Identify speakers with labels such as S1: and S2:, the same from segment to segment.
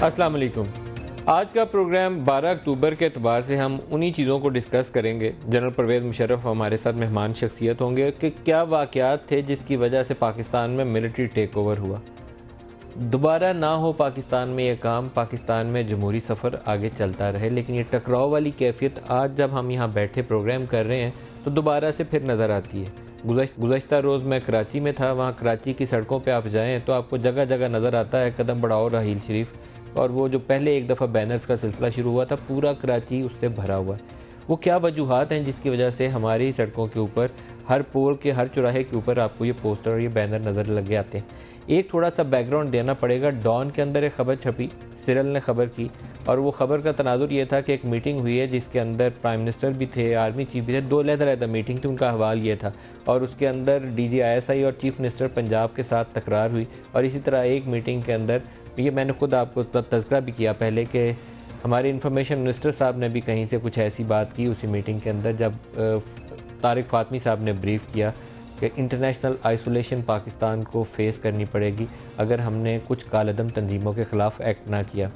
S1: السلام علیکم۔ آج کا پروگرام 12 اکتوبر کے اعتبار سے ہم انہی چیزوں کو ڈسکس کریں گے۔ جنرل پرویز مشرف ہمارے ساتھ مہمان شخصیت ہوں گے کہ کیا واقعات تھے جس کی وجہ سے پاکستان میں ملٹری ٹیک اوور ہوا، دوبارہ نہ ہو پاکستان میں یہ کام، پاکستان میں جمہوری سفر آگے چلتا رہے۔ لیکن یہ ٹکراؤ والی کیفیت آج جب ہم یہاں بیٹھے پروگرام کر رہے ہیں تو دوبارہ سے پھر نظر آتی ہے۔ گزشتہ روز میں کراچی میں تھا، وہاں کراچی کی سڑکوں پہ آپ جائیں تو آپ کو جگہ جگہ نظر آتا ہے قدم بڑھاؤ راحیل شریف، اور وہ جو پہلے ایک دفعہ بینرز کا سلسلہ شروع ہوا تھا پورا کراچی اس سے بھرا ہوا ہے۔ وہ کیا وجوہات ہیں جس کی وجہ سے ہماری سڑکوں کے اوپر ہر پول کے ہر چوراہے کے اوپر آپ کو یہ پوسٹر اور یہ بینر نظر لگے آتے ہیں؟ ایک تھوڑا سا بیک گراؤنڈ دینا پڑے گا۔ ڈان کے اندر ایک خبر چھپی، سرل نے خبر کی، اور وہ خبر کا تناظر یہ تھا کہ ایک میٹنگ ہوئی ہے جس کے اندر پرائم منسٹر بھی تھے، آرمی چیف بھی تھے، دو علیحدہ میٹنگ تھی، ان کا احوال یہ تھا، اور اس کے اندر D G I S I اور چیف منسٹر پنجاب کے ساتھ تکرار ہوئی۔ اور اسی طرح ایک میٹنگ کے اندر یہ میں نے خود آپ کو تذکرہ بھی کیا پہلے کہ ہمارے انفارمیشن منسٹر صاحب نے بھی کہیں سے کچھ ایسی بات کی اسی میٹنگ کے اندر جب طارق فاطمی صاحب نے بریف کیا کہ انٹرنیشنل آئسولیشن پاکستان کو فیس کرنی پڑے گی اگر ہم نے کچھ کالعدم تنظیموں کے خلاف ایکٹ نہ کیا۔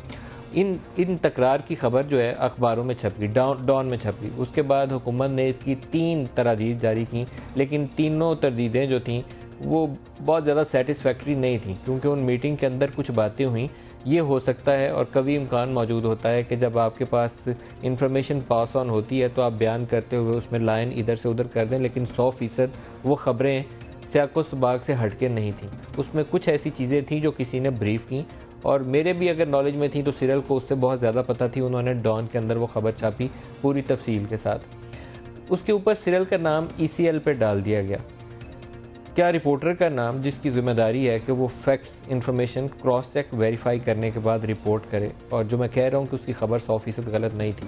S1: ان تکرار کی خبر جو ہے اخباروں میں چھپ گئی، ڈان میں چھپ گئی۔ اس کے بعد حکومت نے اس کی 3 تردید جاری کی، لیکن تینوں تردیدیں جو تھیں وہ بہت زیادہ سیٹسفیکٹری نہیں تھیں، کیونکہ ان میٹنگ کے اندر کچھ باتیں ہوئیں۔ یہ ہو سکتا ہے اور کبھی امکان موجود ہوتا ہے کہ جب آپ کے پاس انفارمیشن پاس آن ہوتی ہے تو آپ بیان کرتے ہوئے اس میں لائن ادھر سے ادھر کر دیں، لیکن 100% وہ خبریں سیاق و سباق سے ہٹ کے نہیں تھیں۔ اس میں کچھ ایسی چیزیں تھیں جو کسی نے بریف کی، اور میرے بھی اگر نالج میں تھیں تو سیرل کو اس سے بہت زیادہ پتہ تھی، انہوں نے ڈان کے اندر وہ خبر چھاپی پوری تفصیل کے ساتھ۔ اس کے اوپر سیرل کا نام ECL پہ ڈال دیا گیا۔ کیا رپورٹر کا نام جس کی ذمہ داری ہے کہ وہ facts information cross check verify کرنے کے بعد رپورٹ کرے، اور جو میں کہہ رہا ہوں کہ اس کی خبر 100% غلط نہیں تھی،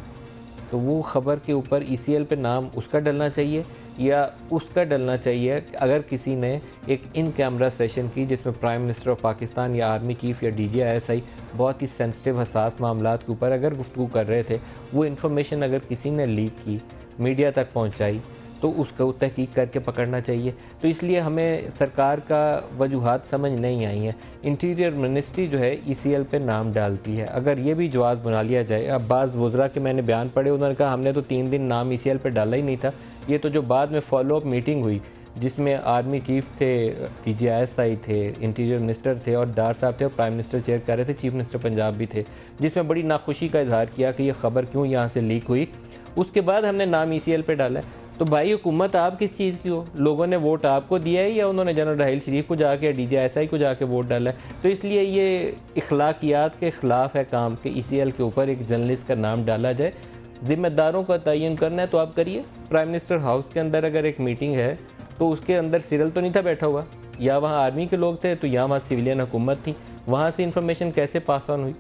S1: تو وہ خبر کے اوپر ECL پہ نام اس کا ڈلنا چاہیے یا اس کا ڈلنا چاہیے اگر کسی نے ایک ان کیمرہ سیشن کی جس میں پرائم منسٹر آف پاکستان یا آرمی چیف یا DGISI بہت ہی سینسٹیو حساس معاملات کے اوپر اگر گفتگو کر رہے تھے، وہ انفارمیشن اگر کسی نے لیک کی، میڈیا تک پہنچائی، تو اس کو تحقیق کر کے پکڑنا چاہیے۔ تو اس لیے ہمیں سرکار کا وجوہات سمجھ نہیں آئی ہیں۔ انٹیریئر منسٹری جو ہے ECL پہ نام ڈالتی ہے، اگر یہ بھی جواز بنا لیا جائے۔ اب بعض وزراء کے میں نے بیان پڑھے، انہوں نے کہا ہم نے تو 3 دن نام ECL پہ ڈالا ہی نہیں تھا۔ یہ تو جو بعد میں فالو اپ میٹنگ ہوئی جس میں آرمی چیف تھے، DGISI تھے، انٹیریئر منسٹر تھے اور ڈار صاحب تھے، اور پرائم منسٹر چیئر کر رہے تھے، چیف منسٹر پنجاب بھی تھے، جس میں بڑی ناخوشی کا اظہار کیا کہ یہ خبر کیوں یہاں سے لیک ہوئی۔ اس کے بعد ہم نے نام ECL پہ ڈالا ہے۔ تو بھائی حکومت آپ کس چیز کی ہو؟ لوگوں نے ووٹ آپ کو دیا ہے یا انہوں نے جنرل راحیل شریف کو جا کے DGISI کو جا کے ووٹ ڈالا ہے؟ تو اس لیے یہ اخلاقیات کے خلاف ہے کام کہ ECL کے اوپر ایک جرنلسٹ کا نام ڈالا جائے۔ ذمہ داروں کا تعین کرنا ہے تو آپ کریے۔ پرائم منسٹر ہاؤس کے اندر اگر ایک میٹنگ ہے تو اس کے اندر سیرل تو نہیں تھا بیٹھا ہوا، یا وہاں آرمی کے لوگ تھے تو یا وہاں سویلین حکومت تھی، وہاں سے انفارمیشن کیسے پاس آن ہوئی؟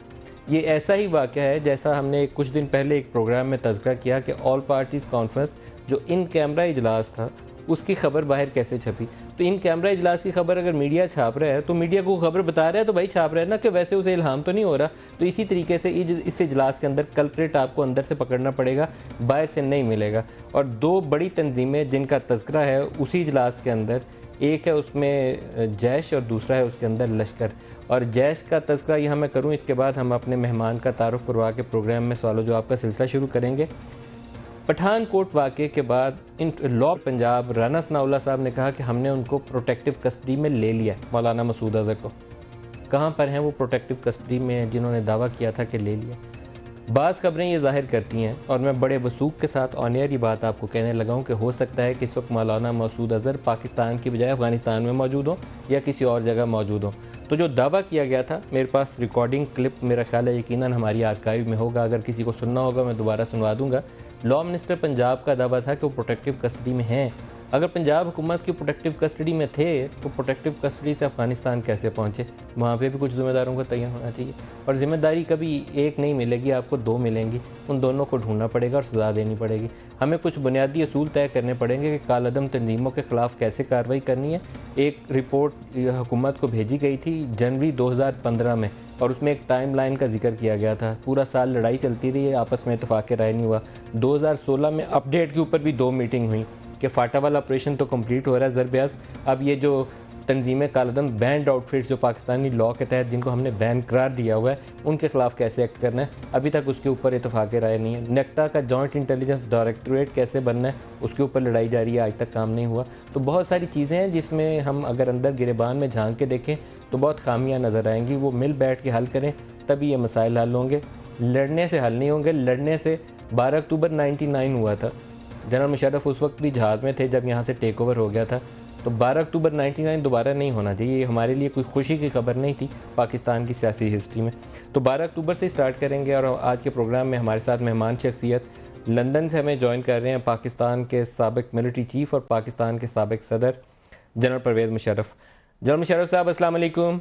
S1: یہ ایسا ہی واقعہ ہے جیسا ہم نے کچھ دن پہلے ایک پروگرام میں تذکرہ کیا کہ آل پارٹیز کانفرنس جو ان کیمرہ اجلاس تھا اس کی خبر باہر کیسے چھپی۔ تو ان کیمرہ اجلاس کی خبر اگر میڈیا چھاپ رہا ہے تو میڈیا کو خبر بتا رہا ہے تو بھائی چھاپ رہا ہے نا، کہ ویسے اسے الہام تو نہیں ہو رہا۔ تو اسی طریقے سے اس اجلاس کے اندر کلپریٹ آپ کو اندر سے پکڑنا پڑے گا، باہر سے نہیں ملے گا۔ اور 2 بڑی تنظیمیں جن کا تذکرہ ہے اسی اجلاس کے اندر، ایک ہے اس میں جیش اور دوسرا ہے اس کے اندر لشکر۔ اور جیش کا تذکرہ یہاں میں کروں، اس کے بعد ہم اپنے مہمان کا تعارف کروا کے پروگرام میں سوال و جواب کا سلسلہ شروع کریں گے۔ پٹھان کوٹ واقعے کے بعد لاء پنجاب رانا ثناء اللہ صاحب نے کہا کہ ہم نے ان کو پروٹیکٹیو کسٹڈی میں لے لیا ہے، مولانا مسعود اظہر کو۔ کہاں پر ہیں وہ پروٹیکٹیو کسٹڈی میں جنہوں نے دعویٰ کیا تھا کہ لے لیا؟ بعض خبریں یہ ظاہر کرتی ہیں، اور میں بڑے وثوق کے ساتھ آن ایئر یہ بات آپ کو کہنے لگا ہوں کہ ہو سکتا ہے کہ اس وقت مولانا مسعود اظہر پاکستان کی بجائے افغانستان میں موجود ہوں یا کسی اور جگہ موجود ہوں۔ تو جو دعویٰ کیا گیا تھا، میرے پاس ریکارڈنگ کلپ میرا خیال ہے یقیناً ہماری آرکائیو میں ہوگا، اگر کسی کو سننا ہوگا میں دوبارہ سنوا دوں گا۔ لاء منسٹر پنجاب کا دعویٰ تھا کہ وہ پروٹیکٹیو کسٹڈی میں ہیں۔ اگر پنجاب حکومت کی پروٹیکٹیو کسٹڈی میں تھے تو پروٹیکٹیو کسٹڈی سے افغانستان کیسے پہنچے؟ وہاں پہ بھی کچھ ذمہ داروں کا تعین ہونا چاہیے، اور ذمہ داری کبھی ایک نہیں ملے گی، آپ کو 2 ملیں گی، ان دونوں کو ڈھونڈنا پڑے گا اور سزا دینی پڑے گی۔ ہمیں کچھ بنیادی اصول طے کرنے پڑیں گے کہ کالعدم تنظیموں کے خلاف کیسے کارروائی کرنی ہے۔ ایک رپورٹ حکومت کو بھیجی گئی تھی جنوری 2015 میں، اور اس میں ایک ٹائم لائن کا ذکر کیا گیا تھا۔ پورا سال لڑائی چلتی رہی، آپس میں اتفاق رائے نہیں ہوا۔ 2016 میں اپ ڈیٹ کے اوپر بھی 2 میٹنگ ہوئیں کہ فاٹا والا آپریشن تو کمپلیٹ ہو رہا ہے ضرب اعض، اب یہ جو تنظیم کالعدم بینڈ آؤٹ فٹس جو پاکستانی لاء کے تحت جن کو ہم نے بین قرار دیا ہوا ہے ان کے خلاف کیسے ایکٹ کرنا ہے، ابھی تک اس کے اوپر اتفاق رائے نہیں ہے۔ نیکٹا کا جوائنٹ انٹیلیجنس ڈائریکٹوریٹ کیسے بننا ہے اس کے اوپر لڑائی جاری ہے، آج تک کام نہیں ہوا۔ تو بہت ساری چیزیں ہیں جس میں ہم اگر اندر گریبان میں جھانک کے دیکھیں تو بہت خامیاں نظر آئیں گی۔ وہ مل بیٹھ کے حل کریں تبھی یہ مسائل حل ہوں گے، لڑنے سے حل نہیں ہوں گے۔ لڑنے سے 12 اکتوبر 99 ہوا تھا، جنرل مشرف اس وقت بھی جہاز میں تھے جب یہاں سے ٹیک اوور ہو گیا تھا، تو 12 اکتوبر 99 دوبارہ نہیں ہونا چاہیے۔ یہ ہمارے لیے کوئی خوشی کی خبر نہیں تھی پاکستان کی سیاسی ہسٹری میں۔ تو 12 اکتوبر سے سٹارٹ کریں گے، اور آج کے پروگرام میں ہمارے ساتھ مہمان شخصیت لندن سے ہمیں جوائن کر رہے ہیں پاکستان کے سابق ملٹری چیف اور پاکستان کے سابق صدر جنرل پرویز مشرف۔ جنرل مشرف صاحب السلام علیکم۔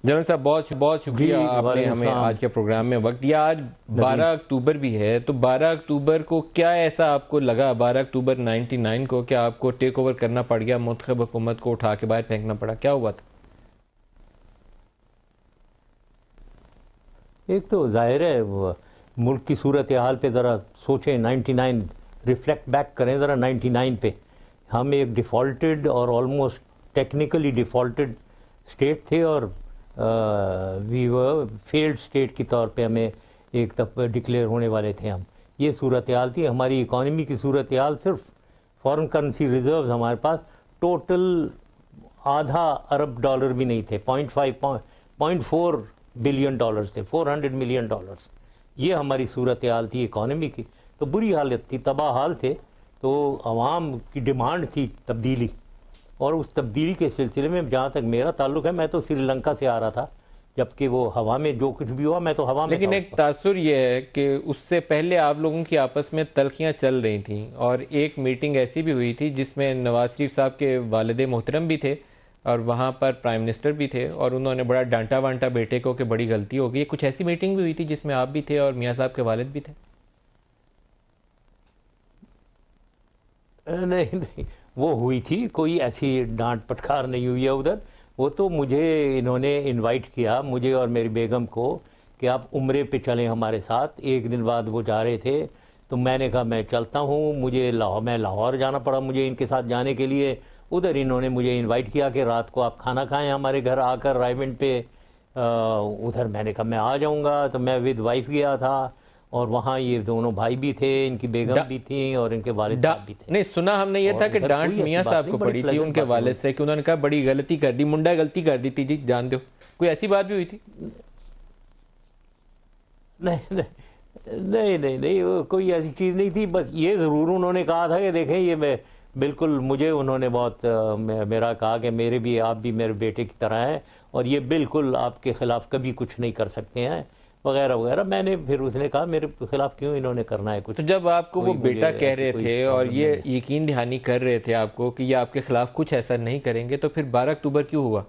S1: جنرل صاحب بہت بہت شکریہ آپ نے ہمیں آج کے پروگرام میں وقت دیا۔ آج 12 اکتوبر بھی ہے، تو 12 اکتوبر کو کیا ایسا آپ کو لگا 12 اکتوبر 99 کو کہ آپ کو ٹیک اوور کرنا پڑ گیا، منتخب حکومت کو اٹھا کے باہر پھینکنا پڑا، کیا ہوا تھا؟
S2: ایک تو ظاہر ہے ملک کی صورتحال پہ ذرا سوچیں، 99 ریفلیکٹ بیک کریں ذرا 99 پہ۔ ہم ایک ڈیفالٹڈ اور آلموسٹ ٹیکنیکلی ڈیفالٹڈ اسٹیٹ تھے، اور وی ور فیلڈ اسٹیٹ کی طور پہ ہمیں ایک دفعہ ڈکلیئر ہونے والے تھے ہم۔ یہ صورتحال تھی ہماری اکانومی کی صورتحال۔ صرف فارن کرنسی ریزروز ہمارے پاس ٹوٹل آدھا ارب ڈالر بھی نہیں تھے، 0.4 بلین ڈالرز تھے، 400 ملین ڈالرز۔ یہ ہماری صورتحال تھی اکانومی کی، تو بری حالت تھی، تباہ حال تھے۔ تو عوام کی ڈیمانڈ تھی تبدیلی، اور اس تبدیلی کے سلسلے میں جہاں تک میرا تعلق ہے، میں تو سری لنکا سے آ رہا تھا، جبکہ وہ ہوا میں جو کچھ بھی ہوا میں تو ہوا میں
S1: لیکن ایک تاثر یہ ہے کہ اس سے پہلے آپ لوگوں کی آپس میں تلخیاں چل رہی تھیں، اور ایک میٹنگ ایسی بھی ہوئی تھی جس میں نواز شریف صاحب کے والد محترم بھی تھے اور وہاں پر پرائم منسٹر بھی تھے، اور انہوں نے بڑا ڈانٹا وانٹا بیٹے کو کہ بڑی غلطی ہو گئی۔ کچھ ایسی میٹنگ بھی ہوئی تھی جس میں آپ بھی تھے اور میاں صاحب کے والد بھی تھے؟
S2: نہیں، وہ ہوئی تھی، کوئی ایسی ڈانٹ پٹکار نہیں ہوئی ہے ادھر۔ وہ تو مجھے انہوں نے انوائٹ کیا، مجھے اور میری بیگم کو، کہ آپ عمرے پہ چلیں ہمارے ساتھ۔ ایک دن بعد وہ جا رہے تھے، تو میں نے کہا میں چلتا ہوں، میں لاہور جانا پڑا مجھے ان کے ساتھ جانے کے لیے۔ ادھر انہوں نے مجھے انوائٹ کیا کہ رات کو آپ کھانا کھائیں ہمارے گھر آ کر رائیونڈ پہ۔ ادھر میں نے کہا میں آ جاؤں گا، تو میں ود وائف گیا تھا، اور وہاں یہ دونوں بھائی بھی تھے، ان کی بیگم بھی تھیں اور ان کے والد صاحب بھی تھے۔
S1: نہیں، سنا ہم نے یہ تھا کہ ڈانٹ میاں صاحب کو پڑی تھی ان کے والد سے، کہ انہوں نے کہا بڑی غلطی کر دی، منڈا غلطی کر دی تھی جی، جان دو۔ کوئی ایسی بات بھی ہوئی تھی؟
S2: نہیں، کوئی ایسی چیز نہیں تھی۔ بس یہ ضرور انہوں نے کہا تھا کہ دیکھیں یہ میں بالکل، مجھے انہوں نے بہت میرا کہا کہ میرے بھی، آپ بھی میرے بیٹے کی طرح ہیں، اور یہ بالکل آپ کے خلاف کبھی کچھ نہیں کر سکتے ہیں، وغیرہ وغیرہ۔ میں نے پھر اس نے کہا میرے خلاف کیوں انہوں نے کرنا ہے کچھ۔
S1: تو جب آپ کو وہ بیٹا کہہ رہے تھے اور یہ یقین دہانی کر رہے تھے آپ کو کہ یہ آپ کے خلاف کچھ ایسا نہیں کریں گے، تو پھر 12 اکتوبر کیوں ہوا؟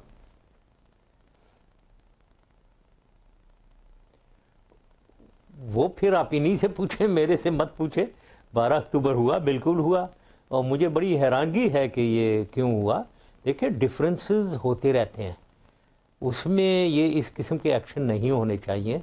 S2: وہ پھر آپ انہی سے پوچھیں، میرے سے مت پوچھیں۔ 12 اکتوبر ہوا، بالکل ہوا، اور مجھے بڑی حیرانگی ہے کہ یہ کیوں ہوا۔ دیکھیں ڈفرینسز ہوتے رہتے ہیں، اس میں یہ اس قسم کے ایکشن نہیں ہونے چاہیے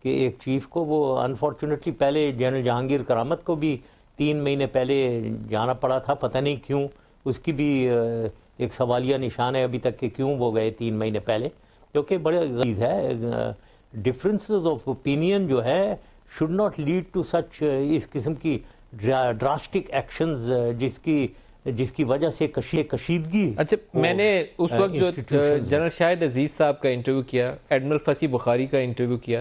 S2: کہ ایک چیف کو، وہ انفارچونیٹلی پہلے جنرل جہانگیر کرامت کو بھی 3 مہینے پہلے جانا پڑا تھا، پتہ نہیں کیوں، اس کی بھی ایک سوالیہ نشان ہے ابھی تک کہ کیوں وہ گئے 3 مہینے پہلے، کیونکہ بڑے غلیظ ہے۔ ڈفرینسز آف اوپینین جو ہے should not lead to such, اس قسم کی ڈراسٹک ایکشنز جس کی وجہ سے کشیدگی۔
S1: اچھا، میں نے اس وقت جو جنرل شاہد عزیز صاحب کا انٹرویو کیا، ایڈمرل فصیح بخاری کا انٹرویو کیا،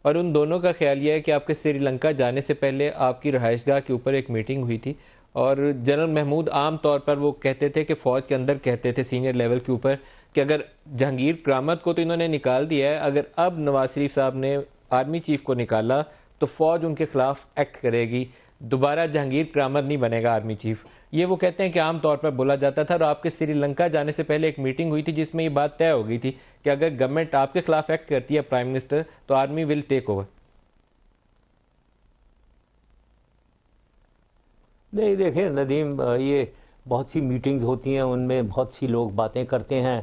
S1: اور ان دونوں کا خیال یہ ہے کہ آپ کے سری لنکا جانے سے پہلے آپ کی رہائش گاہ کے اوپر ایک میٹنگ ہوئی تھی، اور جنرل محمود عام طور پر وہ کہتے تھے کہ فوج کے اندر کہتے تھے سینئر لیول کے اوپر کہ اگر جہانگیر کرامت کو تو انہوں نے نکال دیا ہے، اگر اب نواز شریف صاحب نے آرمی چیف کو نکالا تو فوج ان کے خلاف ایکٹ کرے گی، دوبارہ جہانگیر کرامت نہیں بنے گا آرمی چیف۔ یہ وہ کہتے ہیں کہ عام طور پر بولا جاتا تھا، اور آپ کے سری لنکا جانے سے پہلے ایک میٹنگ ہوئی تھی جس میں یہ بات طے ہو گئی تھی کہ اگر گورنمنٹ آپ کے خلاف ایکٹ کرتی ہے پرائم منسٹر، تو آرمی ول ٹیک اوور۔
S2: نہیں دیکھیں ندیم، یہ بہت سی میٹنگز ہوتی ہیں، ان میں بہت سی لوگ باتیں کرتے ہیں،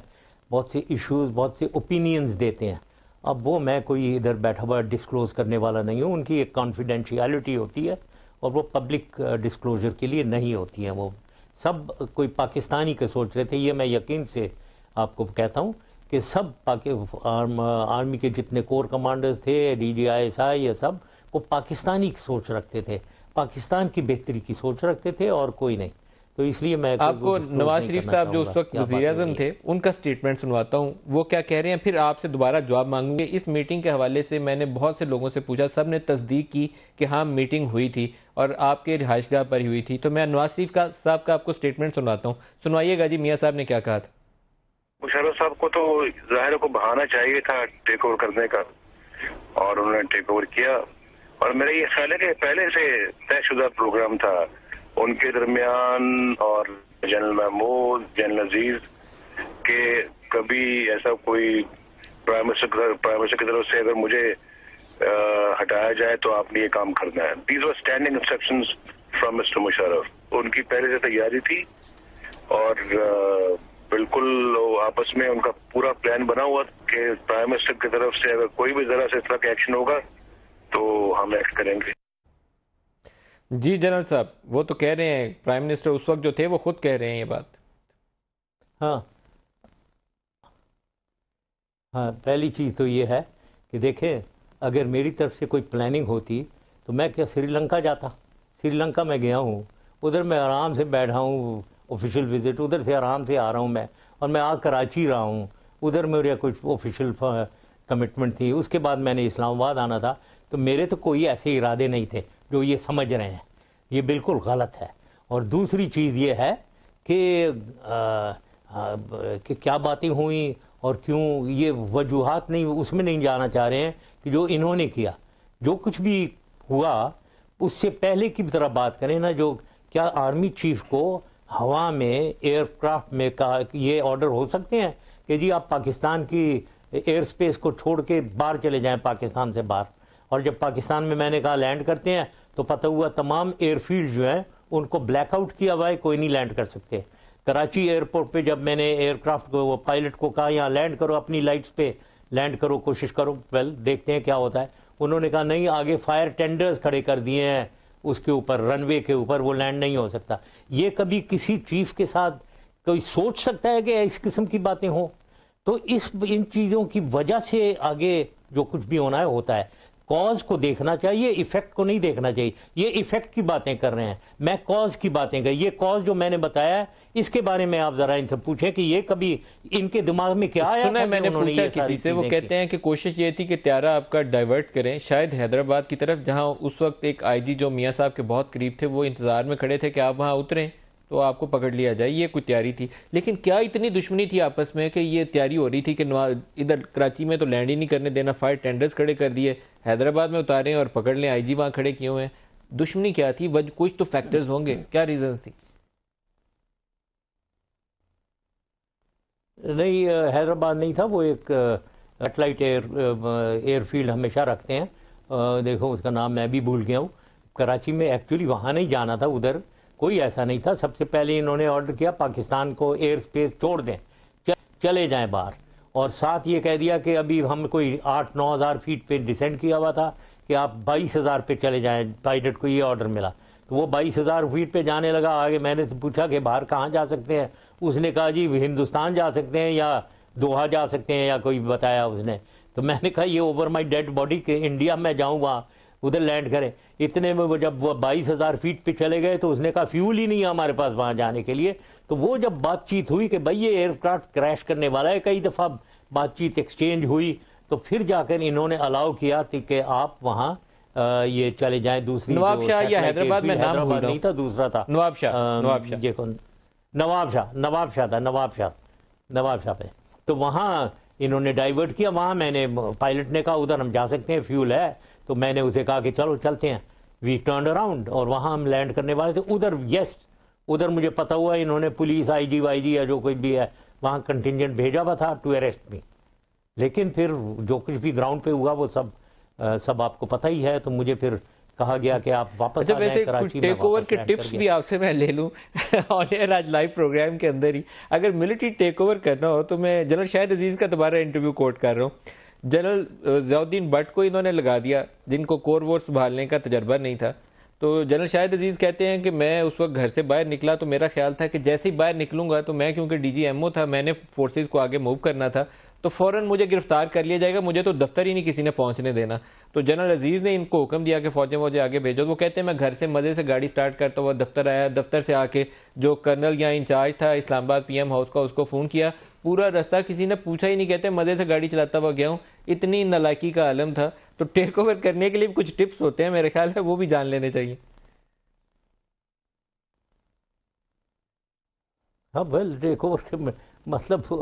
S2: بہت سے ایشوز، بہت سے اوپینینز دیتے ہیں۔ اب وہ میں کوئی ادھر بیٹھا ہوا ڈسکلوز کرنے والا نہیں ہوں، ان کی ایک کانفیڈینشیلٹی ہوتی ہے، اور وہ پبلک ڈسکلوجر کے لیے نہیں ہوتی ہیں وہ۔ سب کوئی پاکستانی کے سوچ رہے تھے. یہ میں یقین سے آپ کو کہتا ہوں کہ سب آرمی کے جتنے کور کمانڈرز تھے, DGI یہ سب وہ پاکستانی کی سوچ رکھتے تھے, پاکستان کی بہتری کی سوچ رکھتے تھے اور کوئی نہیں. تو اس لیے میں
S1: آپ کو نواز شریف صاحب جو اس وقت وزیر اعظم تھے ان کا سٹیٹمنٹ سنواتا ہوں, وہ کیا کہہ رہے ہیں, پھر آپ سے دوبارہ جواب مانگوں گے. اس میٹنگ کے حوالے سے میں نے بہت سے لوگوں سے پوچھا, سب نے تصدیق کی کہ ہاں میٹنگ ہوئی تھی اور آپ کے رہائش گاہ پر ہی ہوئی تھی. تو میں نواز شریف صاحب کا آپ کو سٹیٹمنٹ سنواتا ہوں, سنوائیے گا جی میاں صاحب نے کیا کہا تھا.
S3: مشرف صاحب کو تو ظاہر کو بہانا چاہیے تھا ٹیک اوور کرنے کا, اور انہوں نے ٹیک اوور کیا. اور میرا یہ خیال ہے کہ پہلے سے طے شدہ پروگرام تھا ان کے درمیان اور جنرل محمود, جنرل عزیز کہ کبھی ایسا کوئی پرائم منسٹر کی طرف سے اگر مجھے ہٹایا جائے تو آپ نے یہ کام کرنا ہے. These are standing instructions from mister Musharraf. ان کی پہلے سے تیاری تھی اور بالکل آپس میں ان کا پورا پلان بنا ہوا کہ پرائم منسٹر کی طرف سے اگر کوئی بھی ذرا سے اس طرح کا ایکشن ہوگا تو ہم ایکٹ کریں گے.
S1: جی جنرل صاحب, وہ تو کہہ رہے ہیں پرائم منسٹر اس وقت جو تھے وہ خود کہہ رہے ہیں یہ بات.
S2: ہاں پہلی چیز تو یہ ہے کہ دیکھیں اگر میری طرف سے کوئی پلاننگ ہوتی تو میں کیا سری لنکا جاتا. سری لنکا میں گیا ہوں, ادھر میں آرام سے بیٹھا ہوں, آفیشیل وزٹ, ادھر سے آرام سے آ رہا ہوں میں, اور میں کراچی رہا ہوں, ادھر میرے کچھ آفیشیل کمٹمنٹ تھی. اس کے بعد میں نے اسلام آباد آنا تھا. تو میرے تو کوئی ایسے ارادے نہیں تھے جو یہ سمجھ رہے ہیں, یہ بالکل غلط ہے. اور دوسری چیز یہ ہے کہ کیا باتیں ہوئیں اور کیوں, یہ وجوہات نہیں, اس میں نہیں جانا چاہ رہے ہیں کہ جو انہوں نے کیا, جو کچھ بھی ہوا اس سے پہلے کی طرح بات کریں نا. جو کیا آرمی چیف کو ہوا میں ایئر کرافٹ میں کہا کہ یہ آرڈر ہو سکتے ہیں کہ جی آپ پاکستان کی ایئر سپیس کو چھوڑ کے باہر چلے جائیں, پاکستان سے باہر. اور جب پاکستان میں نے کہا لینڈ کرتے ہیں تو پتہ ہوا تمام ایئر فیلڈ جو ہیں ان کو بلیک آؤٹ کیا ہوا ہے, کوئی نہیں لینڈ کر سکتے. کراچی ایئرپورٹ پہ جب میں نے ایئر کرافٹ کو وہ پائلٹ کو کہا یہاں لینڈ کرو, اپنی لائٹس پہ لینڈ کرو, کوشش کرو, دیکھتے ہیں کیا ہوتا ہے. انہوں نے کہا نہیں, آگے فائر ٹینڈرز کھڑے کر دیے ہیں اس کے اوپر, رن وے کے اوپر, وہ لینڈ نہیں ہو سکتا. یہ کبھی کسی چیف کے ساتھ کوئی سوچ سکتا ہے کہ اس قسم کی باتیں ہوں؟ تو ان چیزوں کی وجہ سے آگے جو کچھ بھی ہونا ہے ہوتا ہے. کاز کو دیکھنا چاہیے, ایفیکٹ کو نہیں دیکھنا چاہیے. یہ ایفیکٹ کی باتیں کر رہے ہیں, میں کاز کی باتیں کر. یہ کاز جو میں نے بتایا ہے اس کے بارے میں آپ ذرا ان سے پوچھیں کہ یہ کبھی ان کے دماغ میں کیا آیا تھا.
S1: میں نے پوچھا کسی سے, وہ کہتے ہیں کہ کوشش یہ تھی کہ طیارہ آپ کا ڈائیورٹ کریں شاید حیدرآباد کی طرف, جہاں اس وقت ایک IG جو میاں صاحب کے بہت قریب تھے وہ انتظار میں کھڑے تھے کہ آپ وہاں اتریں تو آپ کو پکڑ لیا جائے. یہ کوئی تیاری تھی. لیکن کیا اتنی دشمنی تھی آپس میں کہ یہ تیاری ہو رہی تھی کہ ادھر کراچی میں تو لینڈ ہی نہیں کرنے دینا, فائر ٹینڈرز کھڑے کر دیے, حیدرآباد میں اتاریں اور پکڑ لیں, IG وہاں کھڑے کیے ہوئے ہیں. دشمنی کیا تھی؟ کچھ تو فیکٹرز ہوں گے, کیا ریزنز تھی؟
S2: نہیں, حیدرآباد نہیں تھا, وہ ایک سیٹلائٹ ایئر فیلڈ ہمیشہ رکھتے ہیں, دیکھو اس کا نام میں بھی بھول گیا ہوں. کراچی میں ایکچولی وہاں نہیں جانا تھا, ادھر کوئی ایسا نہیں تھا. سب سے پہلے انہوں نے آرڈر کیا پاکستان کو ایئر سپیس چھوڑ دیں, چلے جائیں باہر. اور ساتھ یہ کہہ دیا کہ ابھی ہم کوئی 8-9 ہزار فیٹ پہ ڈیسینڈ کیا ہوا تھا کہ آپ 22,000 پہ چلے جائیں. پائلٹ کو یہ آرڈر ملا تو وہ 22,000 فیٹ پہ جانے لگا. آگے میں نے پوچھا کہ باہر کہاں جا سکتے ہیں, اس نے کہا جی ہندوستان جا سکتے ہیں یا دوحہ جا سکتے ہیں, یا کوئی بتایا اس نے. تو میں نے کہا یہ اوور مائی ڈیڈ باڈی کہ انڈیا میں جاؤں وہاں ادھر لینڈ کریں. اتنے میں وہ جب وہ 22,000 فیٹ پہ چلے گئے تو اس نے کہا فیول ہی نہیں ہے ہمارے پاس وہاں جانے کے لیے. تو وہ جب بات چیت ہوئی کہ بھائی یہ ایئر کرافٹ کریش کرنے والا ہے, کئی دفعہ بات چیت ایکسچینج ہوئی, تو پھر جا کر انہوں نے الاؤ کیا کہ آپ وہاں یہ چلے جائیں. دوسری
S1: نواب شاہ یا حیدرآباد میں نام
S2: حیدرآباد نہیں تھا, دوسرا تھا
S1: نواب شاہ
S2: نواب شاہ پہ. تو وہاں انہوں نے ڈائیورٹ کیا. وہاں میں نے پائلٹ نے کہا ادھر ہم جا سکتے ہیں, فیول ہے. تو میں نے اسے کہا کہ چلو چلتے ہیں. وی ٹرنڈ اراؤنڈ اور وہاں ہم لینڈ کرنے والے تھے. ادھر یس, ادھر مجھے پتہ ہوا انہوں نے پولیس IG یا جو کوئی بھی ہے وہاں کنٹینجنٹ بھیجا ہوا تھا ٹو اریسٹ می. لیکن پھر جو کچھ بھی گراؤنڈ پہ ہوا وہ سب آپ کو پتہ ہی ہے. تو مجھے پھر کہا گیا کہ آپ واپس آ جائیں کراچی میں.
S1: ٹیک اوور کے ٹپس بھی آپ سے میں لے لوں آن ایئر آج لائیو پروگرام کے اندر ہی. اگر ملٹری ٹیک اوور کرنا ہو تو میں جنرل شاہد عزیز کا دوبارہ انٹرویو کوٹ کر رہا ہوں. جنرل ضیاء الدین بٹ کو انہوں نے لگا دیا جن کو کور وور سنبھالنے کا تجربہ نہیں تھا. تو جنرل شاہد عزیز کہتے ہیں کہ میں اس وقت گھر سے باہر نکلا تو میرا خیال تھا کہ جیسے ہی باہر نکلوں گا تو میں کیونکہ ڈی جی ایم او تھا, میں نے فورسز کو آگے موو کرنا تھا, تو فوراً مجھے گرفتار کر لیا جائے گا, مجھے تو دفتر ہی نہیں کسی نے پہنچنے دینا. تو جنرل عزیز نے ان کو حکم دیا کہ فوجیں آگے بھیجو. وہ کہتے ہیں میں گھر سے مزے سے گاڑی سٹارٹ کرتا ہوا دفتر آیا, دفتر سے آ کے جو کرنل یا انچارج تھا اسلام آباد پی ایم ہاؤس کا, اس کو فون کیا, پورا رستہ کسی نے پوچھا ہی نہیں, کہتے مزے سے گاڑی چلاتا ہوا گیا ہوں. اتنی نالاکی کا عالم تھا. تو ٹیک اوور کرنے کے لیے کچھ ٹپس ہوتے ہیں, میرے خیال ہے وہ بھی جان لینے چاہیے.
S2: ہاں ویل ٹیک اوور کے مطلب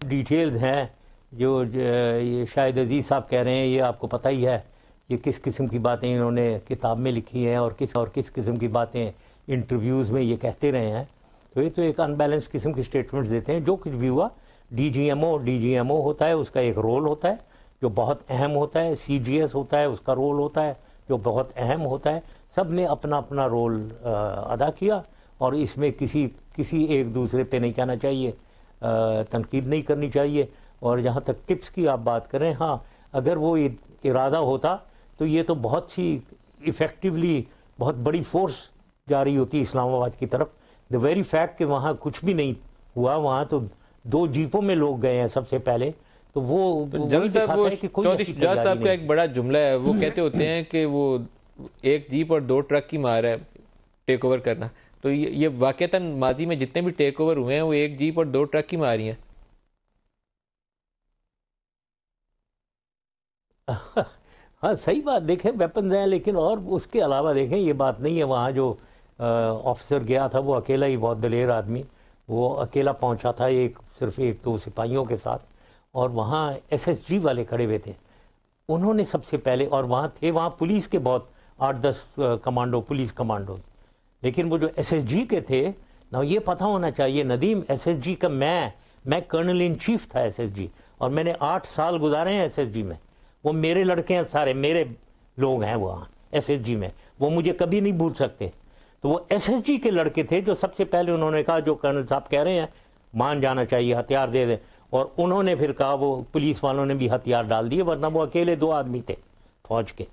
S2: ڈیٹیلز ہیں جو یہ شاہد عزیز صاحب کہہ رہے ہیں, یہ آپ کو پتہ ہی ہے یہ کس قسم کی باتیں انہوں نے کتاب میں لکھی ہیں اور کس قسم کی باتیں انٹرویوز میں یہ کہتے رہے ہیں. تو یہ تو ایک ان بیلنس قسم کی سٹیٹمنٹس دیتے ہیں. جو کچھ بھی ہوا, ڈی جی ایم او ہوتا ہے, اس کا ایک رول ہوتا ہے جو بہت اہم ہوتا ہے, سی جی ایس ہوتا ہے, اس کا رول ہوتا ہے جو بہت اہم ہوتا ہے. سب نے اپنا اپنا رول ادا کیا, اور اس میں کسی ایک دوسرے پہ نہیں کہنا چاہیے, تنقید نہیں کرنی چاہیے. اور جہاں تک ٹپس کی آپ بات کریں, ہاں اگر وہ ارادہ ہوتا تو یہ تو بہت سی ایفیکٹولی بہت بڑی فورس جاری ہوتی اسلام آباد کی طرف. دا ویری فیکٹ کہ وہاں کچھ بھی نہیں ہوا, وہاں تو 2 جیپوں میں لوگ گئے ہیں سب سے پہلے, تو وہ
S1: جنرل صاحب وہ چودھری شجاعت صاحب کا ایک بڑا جملہ ہے, وہ کہتے ہوتے ہیں کہ وہ 1 جیپ اور 2 ٹرک کی مار ہے ٹیک اوور کرنا. تو یہ واقعتاً ماضی میں جتنے بھی ٹیک اوور ہوئے ہیں وہ 1 جیپ اور 2 ٹرک کی ماری ہیں.
S2: ہاں صحیح بات, دیکھیں ویپنز ہیں, لیکن اور اس کے علاوہ دیکھیں یہ بات نہیں ہے. وہاں جو آفیسر گیا تھا وہ اکیلا ہی, بہت دلیر آدمی, وہ اکیلا پہنچا تھا صرف 1-2 سپاہیوں کے ساتھ, اور وہاں ایس ایس جی والے کھڑے ہوئے تھے. انہوں نے سب سے پہلے, اور وہاں پولیس کے بہت 8-10 کمانڈو, پولیس کمانڈوز, لیکن وہ جو ایس ایس جی کے تھے نا, یہ پتہ ہونا چاہیے ندیم, ایس ایس جی کا میں کرنل ان چیف تھا ایس ایس جی, اور میں نے 8 سال گزارے ہیں ایس ایس جی میں. وہ میرے لڑکے ہیں سارے, میرے لوگ ہیں وہاں ایس ایس جی میں, وہ مجھے کبھی نہیں بھول سکتے. تو وہ ایس ایس جی کے لڑکے تھے جو سب سے پہلے انہوں نے کہا جو کرنل صاحب کہہ رہے ہیں مان جانا چاہیے, ہتھیار دے دیں. اور انہوں نے پھر کہا, وہ پولیس والوں نے بھی ہتھیار ڈال دیے, ورنہ وہ اکیلے 2 آدمی تھے فوج کے.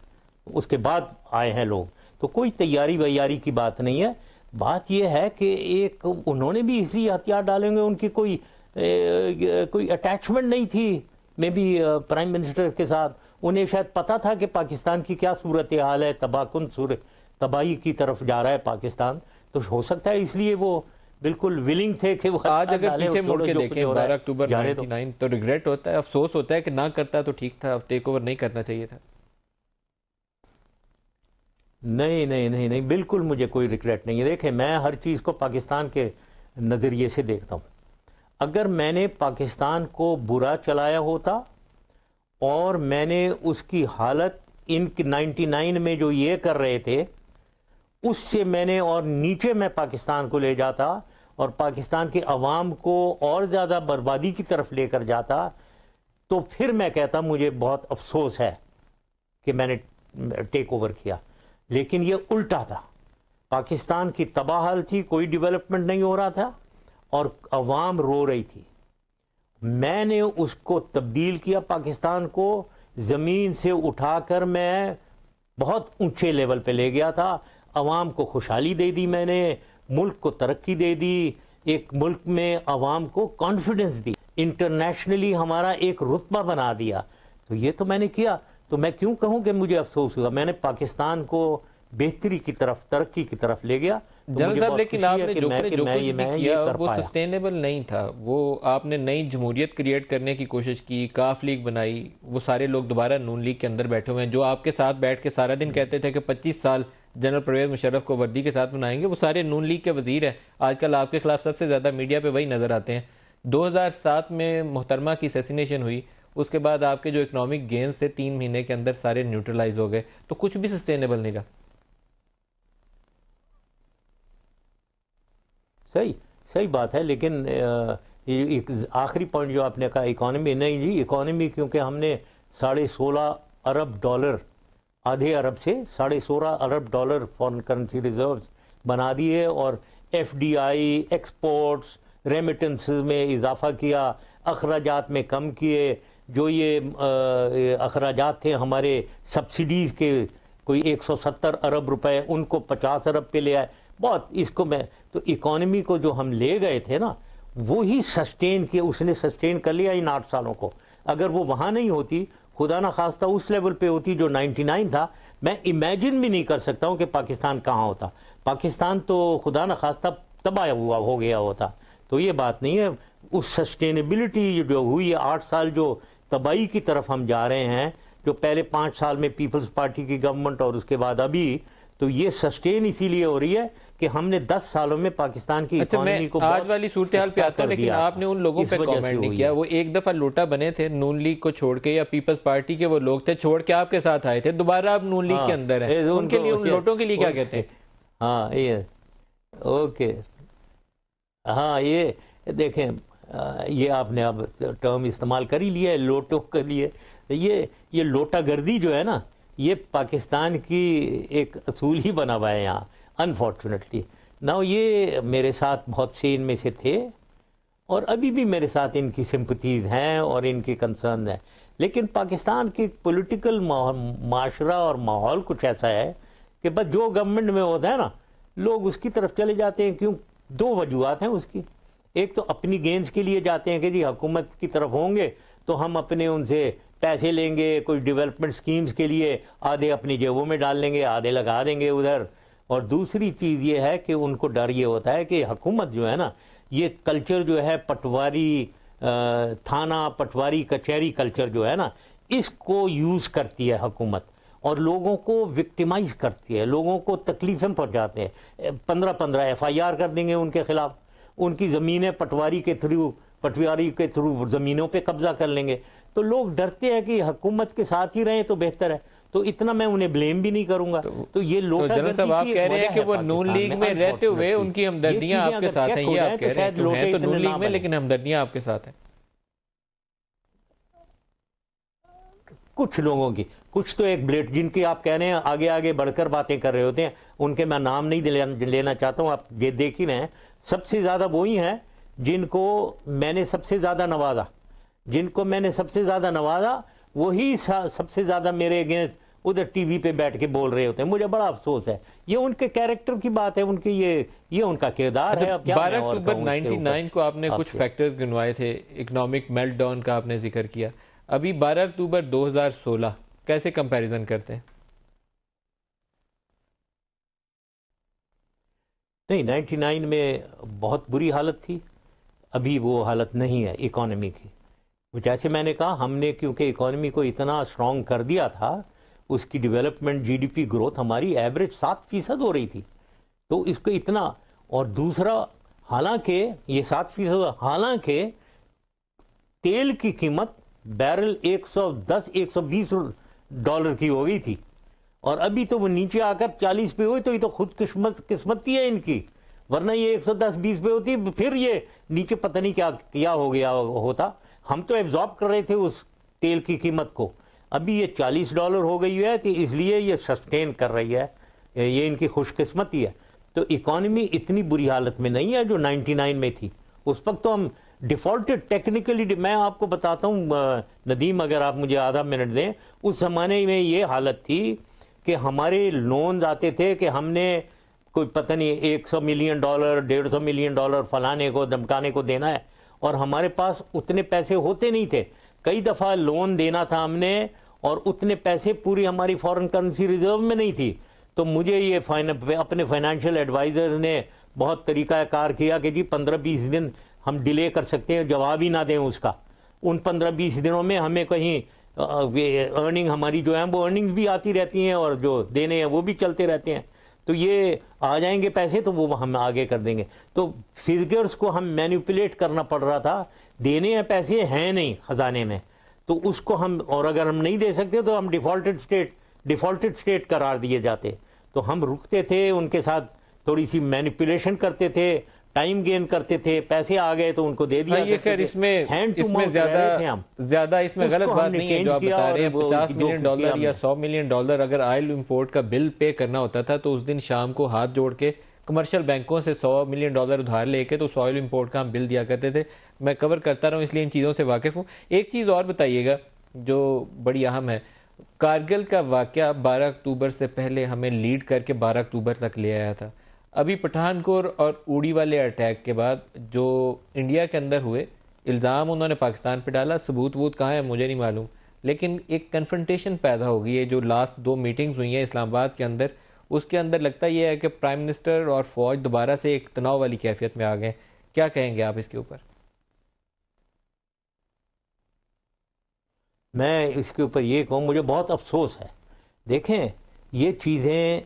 S2: اس کے بعد آئے ہیں لوگ. تو کوئی تیاری ویاری کی بات نہیں ہے. بات یہ ہے کہ ایک انہوں نے بھی اسی ہتھیار ڈالیں گے, ان کی کوئی اٹیچمنٹ نہیں تھی میں بھی پرائم منسٹر کے ساتھ. انہیں شاید پتا تھا کہ پاکستان کی کیا صورتحال ہے, تباہی کی طرف جا رہا ہے پاکستان, تو ہو سکتا ہے اس لیے وہ بالکل ولنگ تھے کہ وہ
S1: آج اگر پیچھے مڑ کے دیکھیں 12 اکتوبر 99 تو ریگریٹ ہوتا ہے, افسوس ہوتا ہے کہ نہ کرتا تو ٹھیک تھا, ٹیک اوور نہیں کرنا چاہیے تھا.
S2: نہیں, بالکل مجھے کوئی ریگریٹ نہیں ہے. دیکھیں میں ہر چیز کو پاکستان کے نظریے سے دیکھتا ہوں. اگر میں نے پاکستان کو برا چلایا ہوتا اور میں نے اس کی حالت ان کی 99 میں جو یہ کر رہے تھے اس سے میں نے اور نیچے میں پاکستان کو لے جاتا اور پاکستان کے عوام کو اور زیادہ بربادی کی طرف لے کر جاتا, تو پھر میں کہتا مجھے بہت افسوس ہے کہ میں نے ٹیک اوور کیا. لیکن یہ الٹا تھا, پاکستان کی تباہ حال تھی, کوئی ڈیولپمنٹ نہیں ہو رہا تھا اور عوام رو رہی تھی. میں نے اس کو تبدیل کیا, پاکستان کو زمین سے اٹھا کر میں بہت اونچے لیول پہ لے گیا تھا. عوام کو خوشحالی دے دی, میں نے ملک کو ترقی دے دی, ایک ملک میں عوام کو کانفیڈنس دی, انٹرنیشنلی ہمارا ایک رتبہ بنا دیا. تو یہ تو میں نے کیا. تو میں کیوں کہوں کہ مجھے افسوس ہوا؟ میں نے پاکستان کو بہتری کی طرف, ترقی کی طرف لے گیا.
S1: جنرل صاحب لیکن آپ نے جو کچھ بھی کیا وہ سسٹینیبل نہیں تھا. وہ آپ نے نئی جمہوریت کریٹ کرنے کی کوشش کی, کاف لیگ بنائی, وہ سارے لوگ دوبارہ نون لیگ کے اندر بیٹھے ہوئے ہیں جو آپ کے ساتھ بیٹھ کے سارا دن کہتے تھے کہ 25 سال جنرل پرویز مشرف کو وردی کے ساتھ بنائیں گے, وہ سارے نون لیگ کے وزیر ہیں. آج کل آپ کے خلاف سب سے زیادہ میڈیا پہ وہی نظر آتے ہیں. 2007 میں محترمہ کی اسیسینیشن ہوئی, اس کے بعد آپ کے جو اکنامک گینز تھے 3 مہینے کے اندر سارے نیوٹرلائز ہو گئے, تو کچھ بھی سسٹینیبل نہیں رہا.
S2: صحیح بات ہے. لیکن ایک آخری پوائنٹ جو آپ نے کہا اکانومی, نہیں جی اکانومی, کیونکہ ہم نے $16.5 ارب, آدھے ارب سے $16.5 ارب فارن کرنسی ریزروز بنا دیے, اور F D I, exports, remittances میں اضافہ کیا, اخراجات میں کم کیے. جو یہ اخراجات تھے ہمارے سبسڈیز کے کوئی 170 ارب روپے ان کو 50 ارب پہ لے آئے. بہت اس کو میں تو اکانومی کو جو ہم لے گئے تھے نا وہی سسٹین کیا, اس نے سسٹین کر لیا ان 8 سالوں کو. اگر وہ وہاں نہیں ہوتی, خدا نہ خواستہ اس لیول پہ ہوتی جو 99 تھا, میں امیجن بھی نہیں کر سکتا ہوں کہ پاکستان کہاں ہوتا. پاکستان تو خدا نہ خواستہ تباہ ہوا ہو گیا ہوتا. تو یہ بات نہیں ہے. اس سسٹینیبلٹی جو ہوئی ہے 8 سال جو تباہی کی طرف ہم جا رہے ہیں, جو پہلے 5 سال میں پیپلز پارٹی کی گورنمنٹ اور اس کے بعد ابھی, تو یہ سسٹین اسی لیے ہو رہی ہے کہ ہم نے 10 سالوں میں پاکستان کی اکانومی کو
S1: آج والی صورتحال پہ آتا ہوں, لیکن آپ نے ان لوگوں پہ کامنٹ نہیں کیا. وہ ایک دفعہ لوٹا بنے تھے نون لیگ کو چھوڑ کے, یا پیپلز پارٹی کے وہ لوگ تھے چھوڑ کے آپ کے ساتھ آئے تھے, دوبارہ آپ نون لیگ کے اندر ہیں, ان کے لیے, ان لوٹوں کے لیے کیا کہتے ہیں؟
S2: ہاں یہ اوکے, ہاں یہ دیکھیں, یہ آپ نے اب ٹرم استعمال کر ہی لیا ہے لوٹوں کے لیے. یہ لوٹا گردی جو ہے نا, یہ پاکستان کی ایک اصول ہی بنا ہوا ہے یہاں انفارچونیٹلی. نا یہ میرے ساتھ بہت سے ان میں سے تھے, اور ابھی بھی میرے ساتھ ان کی سمپتیز ہیں اور ان کی کنسرن ہیں. لیکن پاکستان کی پولیٹیکل معاشرہ اور ماحول کچھ ایسا ہے کہ بس جو گورنمنٹ میں ہوتا ہے نا لوگ اس کی طرف چلے جاتے ہیں. کیوں؟ 2 وجوہات ہیں اس کی. ایک تو اپنی گینز کے لیے جاتے ہیں کہ جی حکومت کی طرف ہوں گے تو ہم اپنے ان سے پیسے لیں گے, کوئی ڈیولپمنٹ سکیمز کے لیے آدھے اپنی جیبوں میں ڈال لیں گے, آدھے لگا دیں گے ادھر. اور دوسری چیز یہ ہے کہ ان کو ڈر یہ ہوتا ہے کہ حکومت جو ہے نا, یہ کلچر جو ہے پٹواری تھانہ پٹواری کچہری کلچر جو ہے نا, اس کو یوز کرتی ہے حکومت اور لوگوں کو وکٹیمائز کرتی ہے, لوگوں کو تکلیفیں پہنچاتے ہیں. 15 FIR کر دیں گے ان کے خلاف, ان کی زمینیں پٹواری کے تھرو زمینوں پہ قبضہ کر لیں گے. تو لوگ ڈرتے ہیں کہ حکومت کے ساتھ ہی رہیں تو بہتر ہے. تو اتنا میں انہیں بلیم بھی نہیں کروں گا. تو یہ لوگ
S1: جنرل صاحب آپ کہہ رہے ہیں کہ وہ نون لیگ میں رہتے ہوئے ان کی ہمدردیاں آپ کے ساتھ ہیں, یہ آپ کہہ رہے ہیں تو ہیں تو نون لیگ میں لیکن ہمدردیاں آپ کے ساتھ ہیں.
S2: کچھ لوگوں کی, کچھ تو ایک بلیٹ جن کی آپ کہہ رہے ہیں آگے آگے بڑھ کر باتیں کر رہے ہوتے ہیں, ان کے میں نام نہیں لینا چاہتا ہوں, آپ یہ دیکھ ہی رہے ہیں. سب سے زیادہ وہی ہیں جن کو میں نے سب سے زیادہ نوازا, وہی سب سے زیادہ میرے اگینسٹ ادھر ٹی وی پہ بیٹھ کے بول رہے ہوتے ہیں. مجھے بڑا افسوس ہے. یہ ان کے کیریکٹر کی بات ہے, ان کی یہ ان کا کردار ہے.
S1: 12 اکتوبر 99 کو آپ نے کچھ فیکٹرز گنوائے تھے, اکنامک میلٹ ڈاؤن کا آپ نے ذکر کیا. ابھی 12 اکتوبر 2016 کیسے کمپیریزن کرتے ہیں؟
S2: نہیں, 99 میں بہت بری حالت تھی, ابھی وہ حالت نہیں ہے اکانومی کی. جیسے میں نے کہا, ہم نے کیونکہ اکانومی کو اتنا اسٹرانگ کر دیا تھا, اس کی ڈیولپمنٹ GDP گروتھ ہماری ایوریج 7% ہو رہی تھی. تو اس کو اتنا, اور دوسرا حالانکہ یہ 7%, حالانکہ تیل کی قیمت بیرل $110-120 کی ہو گئی تھی, اور ابھی تو وہ نیچے آ کر 40 پہ ہوئی. تو یہ تو خود قسمتی ہے ان کی, ورنہ یہ 110-120 پہ ہوتی, پھر یہ نیچے پتہ نہیں کیا ہو گیا ہوتا. ہم تو ایبزارب کر رہے تھے اس تیل کی قیمت کو, ابھی یہ $40 ہو گئی ہے, تو اس لیے یہ سسٹین کر رہی ہے. یہ ان کی خوش قسمتی ہے. تو اکانومی اتنی بری حالت میں نہیں ہے جو 99 میں تھی. اس وقت تو ہم ڈیفالٹڈ ٹیکنیکلی. میں آپ کو بتاتا ہوں ندیم, اگر آپ مجھے آدھا منٹ دیں, اس زمانے میں یہ حالت تھی کہ ہمارے لونز آتے تھے کہ ہم نے کوئی پتہ نہیں $100 ملین $150 ملین فلانے کو دمکانے کو دینا ہے, اور ہمارے پاس اتنے پیسے ہوتے نہیں تھے. کئی دفعہ لون دینا تھا ہم نے, اور اتنے پیسے پوری ہماری فارن کرنسی ریزرو میں نہیں تھی. تو مجھے یہ اپنے فائنینشیل ایڈوائزر نے بہت طریقہ کار کیا کہ جی 15-20 دن ہم ڈیلے کر سکتے ہیں, جواب ہی نہ دیں اس کا. ان 15-20 دنوں میں ہمیں کہیں ارننگ ہماری جو ہے وہ ارننگز بھی آتی رہتی ہیں, اور جو دینے ہیں وہ بھی چلتے رہتے ہیں. تو یہ آ جائیں گے پیسے تو وہ ہم آگے کر دیں گے. تو فگرز کو ہم مینیپولیٹ کرنا پڑ رہا تھا. دینے ہیں پیسے ہیں نہیں خزانے میں, تو اس کو ہم, اور اگر ہم نہیں دے سکتے تو ہم ڈیفالٹڈ اسٹیٹ قرار دیے جاتے. تو ہم رکتے تھے, ان کے ساتھ تھوڑی سی مینیپولیشن کرتے تھے, ٹائم گین کرتے تھے, پیسے آ گئے تو ان کو دے دیا.
S1: یہ خیر اس میں زیادہ اس میں غلط بات نہیں ہے جو آپ بتا رہے ہیں. $50 ملین یا $100 ملین اگر آئل امپورٹ کا بل پے کرنا ہوتا تھا, تو اس دن شام کو ہاتھ جوڑ کے کمرشل بینکوں سے $100 ملین ادھار لے کے تو سوائل امپورٹ کا ہم بل دیا کرتے تھے. میں کور کرتا رہا ہوں اس لیے ان چیزوں سے واقف ہوں. ایک چیز اور بتائیے گا جو بڑی اہم ہے, کارگل کا واقعہ 12 اکتوبر سے پہلے ہمیں لیڈ کر کے 12 اکتوبر تک لے آیا تھا. ابھی پٹھان کوٹ اور اوڑی والے اٹیک کے بعد جو انڈیا کے اندر ہوئے, الزام انہوں نے پاکستان پہ ڈالا, ثبوت ووت کہاں ہے مجھے نہیں معلوم, لیکن ایک کنفرنٹیشن پیدا ہو گئی ہے. جو لاسٹ 2 میٹنگز ہوئی ہیں اسلام آباد کے اندر, اس کے اندر لگتا یہ ہے کہ پرائم منسٹر اور فوج دوبارہ سے ایک تناؤ والی کیفیت میں آ گئے. کیا کہیں گے آپ اس کے اوپر؟
S2: میں اس کے اوپر یہ کہوں, مجھے بہت افسوس ہے. دیکھیں یہ چیزیں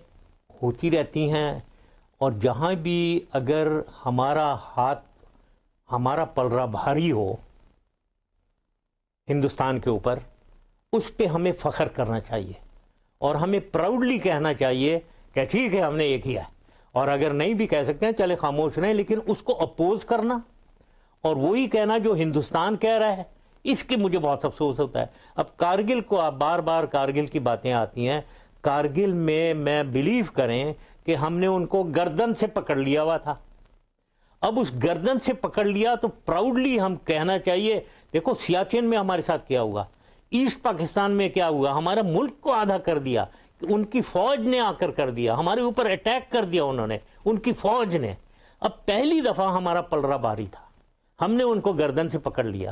S2: ہوتی رہتی ہیں, اور جہاں بھی اگر ہمارا ہاتھ, ہمارا پلڑا بھاری ہو ہندوستان کے اوپر, اس پہ ہمیں فخر کرنا چاہیے, اور ہمیں پراؤڈلی کہنا چاہیے کہ ٹھیک ہے ہم نے یہ کیا ہے. اور اگر نہیں بھی کہہ سکتے ہیں چلے خاموش رہیں, لیکن اس کو اپوز کرنا اور وہی کہنا جو ہندوستان کہہ رہا ہے, اس کے مجھے بہت افسوس ہوتا ہے. اب کارگل کو آپ بار بار کارگل کی باتیں آتی ہیں. کارگل میں بلیو کریں کہ ہم نے ان کو گردن سے پکڑ لیا ہوا تھا. اب اس گردن سے پکڑ لیا تو پراؤڈلی ہم کہنا چاہیے, دیکھو سیاچن میں ہمارے ساتھ کیا ہوا, ایسٹ پاکستان میں کیا ہوا, ہمارے ملک کو آدھا کر دیا, ان کی فوج نے آ کر دیا, ہمارے اوپر اٹیک کر دیا انہوں نے, ان کی فوج نے. اب پہلی دفعہ ہمارا پلڑا بھاری تھا, ہم نے ان کو گردن سے پکڑ لیا.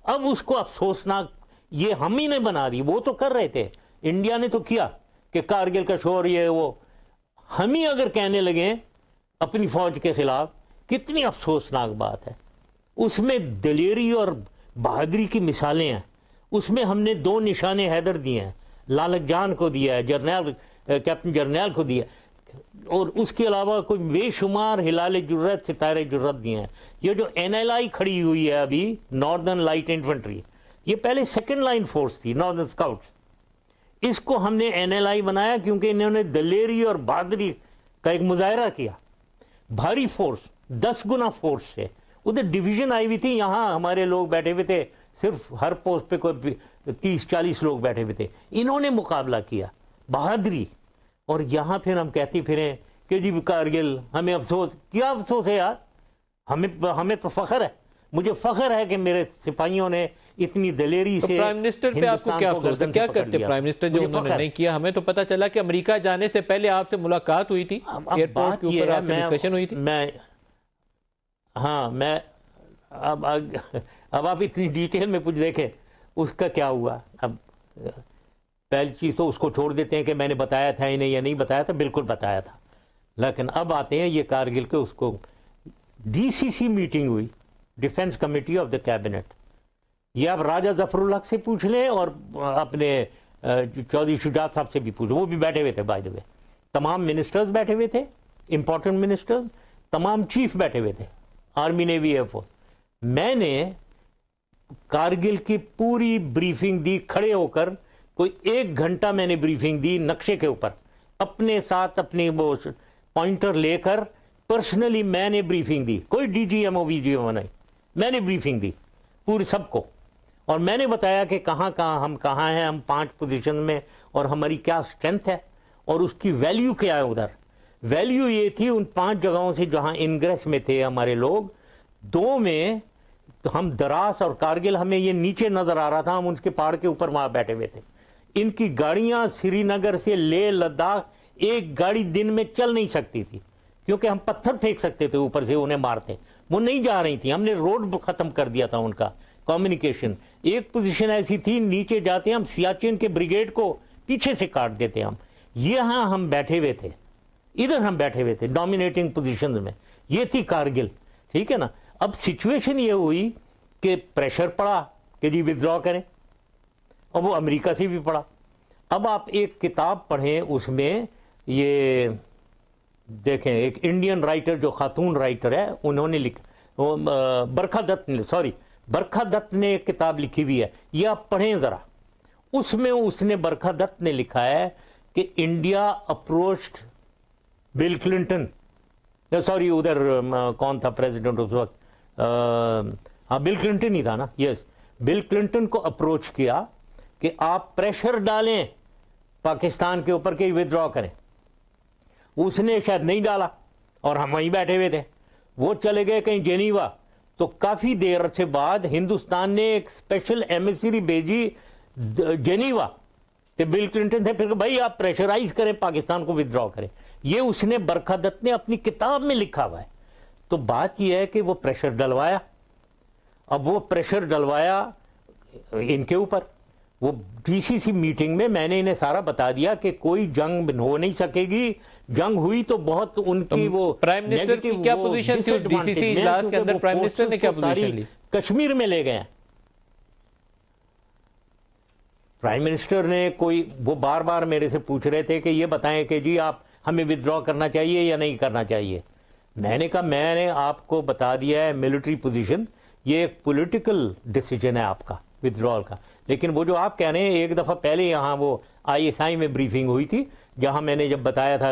S2: اب اس کو افسوسناک یہ ہم ہی نے بنا دی, وہ تو کر رہے تھے, انڈیا نے تو کیا کہ کارگل کا شور یہ وہ, ہم ہی اگر کہنے لگے اپنی فوج کے خلاف, کتنی افسوسناک بات ہے. اس میں دلیری اور بہادری کی مثالیں ہیں. اس میں ہم نے 2 نشان حیدر دیے ہیں, لالک جان کو دیا ہے, جرنیل کیپٹن جرنیل کو دیا, اور اس کے علاوہ کوئی بے شمار ہلال جرت, ستارے جرت دیے ہیں. یہ جو NLI کھڑی ہوئی ہے ابھی, ناردرن لائٹ انفنٹری, یہ پہلے 2nd لائن فورس تھی, ناردرن اسکاؤٹس. اس کو ہم نے NLI بنایا کیونکہ انہوں نے دلیری اور بہادری کا ایک مظاہرہ کیا. بھاری فورس, 10 گنا فورس سے. ادھر ڈویژن آئی ہوئی تھی, یہاں ہمارے لوگ بیٹھے ہوئے تھے, صرف ہر پوسٹ پہ کوئی 30-40 لوگ بیٹھے ہوئے تھے. انہوں نے مقابلہ کیا, بہادری. اور یہاں پھر ہم کہتے پھریں کہ جی کارگل, ہمیں افسوس. کیا افسوس ہے یار, ہمیں تو فخر ہے. مجھے فخر ہے کہ میرے سپاہیوں نے اتنی دلیری سے.
S1: پرائم منسٹر پہ آپ کو کیا افسوس ہے, کیا کرتے پرائم منسٹر جو انہوں نے نہیں کیا؟ ہمیں تو پتہ چلا کہ امریکہ جانے سے پہلے آپ سے ملاقات ہوئی تھی, ایئرپورٹ کے اوپر آپ سے ڈسکشن ہوئی تھی.
S2: میں اب آپ اتنی ڈیٹیل میں کچھ دیکھیں اس کا کیا ہوا. اب پہلی چیز تو اس کو چھوڑ دیتے ہیں کہ میں نے بتایا تھا انہیں یا نہیں بتایا تھا, بالکل بتایا تھا. لیکن اب آتے ہیں یہ کارگل کے, اس کو DCC میٹنگ ہوئی, defence committee of the cabinet. یہ آپ راجہ ظفر الحق سے پوچھ لیں اور اپنے چودھری شجاعت صاحب سے بھی پوچھ لیں, وہ بھی بیٹھے ہوئے تھے بائی دا وے. تمام منسٹرز بیٹھے ہوئے تھے, امپورٹنٹ منسٹرز, تمام چیف بیٹھے ہوئے تھے, آرمی نیوی ایئر فورس. میں نے کارگل کی پوری بریفنگ دی کھڑے ہو کر, کوئی 1 گھنٹہ میں نے بریفنگ دی نقشے کے اوپر, اپنے ساتھ اپنی وہ پوائنٹر لے کر پرسنلی میں نے بریفنگ دی. کوئی DGMO VGMO نہیں, میں نے بریفنگ دی پوری سب کو. اور میں نے بتایا کہ کہاں ہم کہاں ہیں, ہم 5 پوزیشن میں, اور ہماری کیا اسٹرینتھ ہے, اور اس کی ویلیو کیا ہے. ادھر ویلیو یہ تھی ان 5 جگہوں سے جہاں انگریس میں تھے ہمارے لوگ, 2 میں تو ہم دراس اور کارگل, ہمیں یہ نیچے نظر آ رہا تھا, ہم ان کے پہاڑ کے اوپر وہاں بیٹھے ہوئے تھے. ان کی گاڑیاں سری نگر سے لے لداخ ایک گاڑی دن میں چل نہیں سکتی تھی, کیونکہ ہم پتھر پھینک سکتے تھے اوپر سے, انہیں مارتے. وہ نہیں جا رہی تھی, ہم نے روڈ ختم کر دیا تھا ان کا کمیونیکیشن. ایک پوزیشن ایسی تھی نیچے جاتے ہم سیاچن کے بریگیڈ کو پیچھے سے کاٹ دیتے ہم. یہاں ہم بیٹھے ہوئے تھے, ادھر ہم بیٹھے ہوئے تھے ڈومینیٹنگ پوزیشن میں. یہ تھی کارگل, ٹھیک ہے نا. اب سچویشن یہ ہوئی کہ پریشر پڑا کہ جی ودرا کریں, اور وہ امریکہ سے بھی پڑا. اب آپ ایک کتاب پڑھیں, اس میں یہ دیکھیں, ایک انڈین رائٹر جو خاتون رائٹر ہے, انہوں نے لکھا, برکھا دت نے ایک کتاب لکھی ہوئی ہے, یہ آپ پڑھیں ذرا. اس میں اس نے برکھا دت نے لکھا ہے کہ India approached Bill Clinton, sorry ادھر کون تھا پریزیڈنٹ اس وقت, ہاں بل کلنٹن ہی تھا نا, یس, بل کلنٹن کو اپروچ کیا کہ آپ پریشر ڈالیں پاکستان کے اوپر کہ ودرا کریں. اس نے شاید نہیں ڈالا, اور ہم وہیں بیٹھے ہوئے تھے. وہ چلے گئے کہیں جنیوا, تو کافی دیر سے بعد ہندوستان نے ایک اسپیشل ایمبیسی بھیجی جنیوا, تو بل کلنٹن سے پھر بھائی آپ پریشرائز کریں پاکستان کو ودرا کریں. یہ اس نے برکھا دت نے اپنی کتاب میں لکھا ہوا ہے. تو بات یہ ہے کہ وہ پریشر ڈلوایا. اب وہ پریشر ڈلوایا ان کے اوپر. وہ ڈی سی سی میٹنگ میں میں نے انہیں سارا بتا دیا کہ کوئی جنگ ہو نہیں سکے گی, جنگ ہوئی تو بہت ان کی وہ
S1: پرائم منسٹر کی کیا پوزیشن تھی ڈی سی سی اجلاس کے اندر؟ پرائم منسٹر نے کیا پوزیشن لی؟
S2: کشمیر میں لے گئے. پرائم منسٹر نے کوئی وہ بار بار میرے سے پوچھ رہے تھے کہ یہ بتائیں کہ جی آپ ہمیں ودرا کرنا چاہیے یا نہیں کرنا چاہیے. میں نے کہا میں نے آپ کو بتا دیا ہے ملٹری پوزیشن, یہ ایک پولیٹیکل ڈیسیجن ہے آپ کا ودرال کا. لیکن وہ جو آپ کہہ رہے ہیں, ایک دفعہ پہلے یہاں وہ آئی ایس آئی میں بریفنگ ہوئی تھی, جہاں میں نے جب بتایا تھا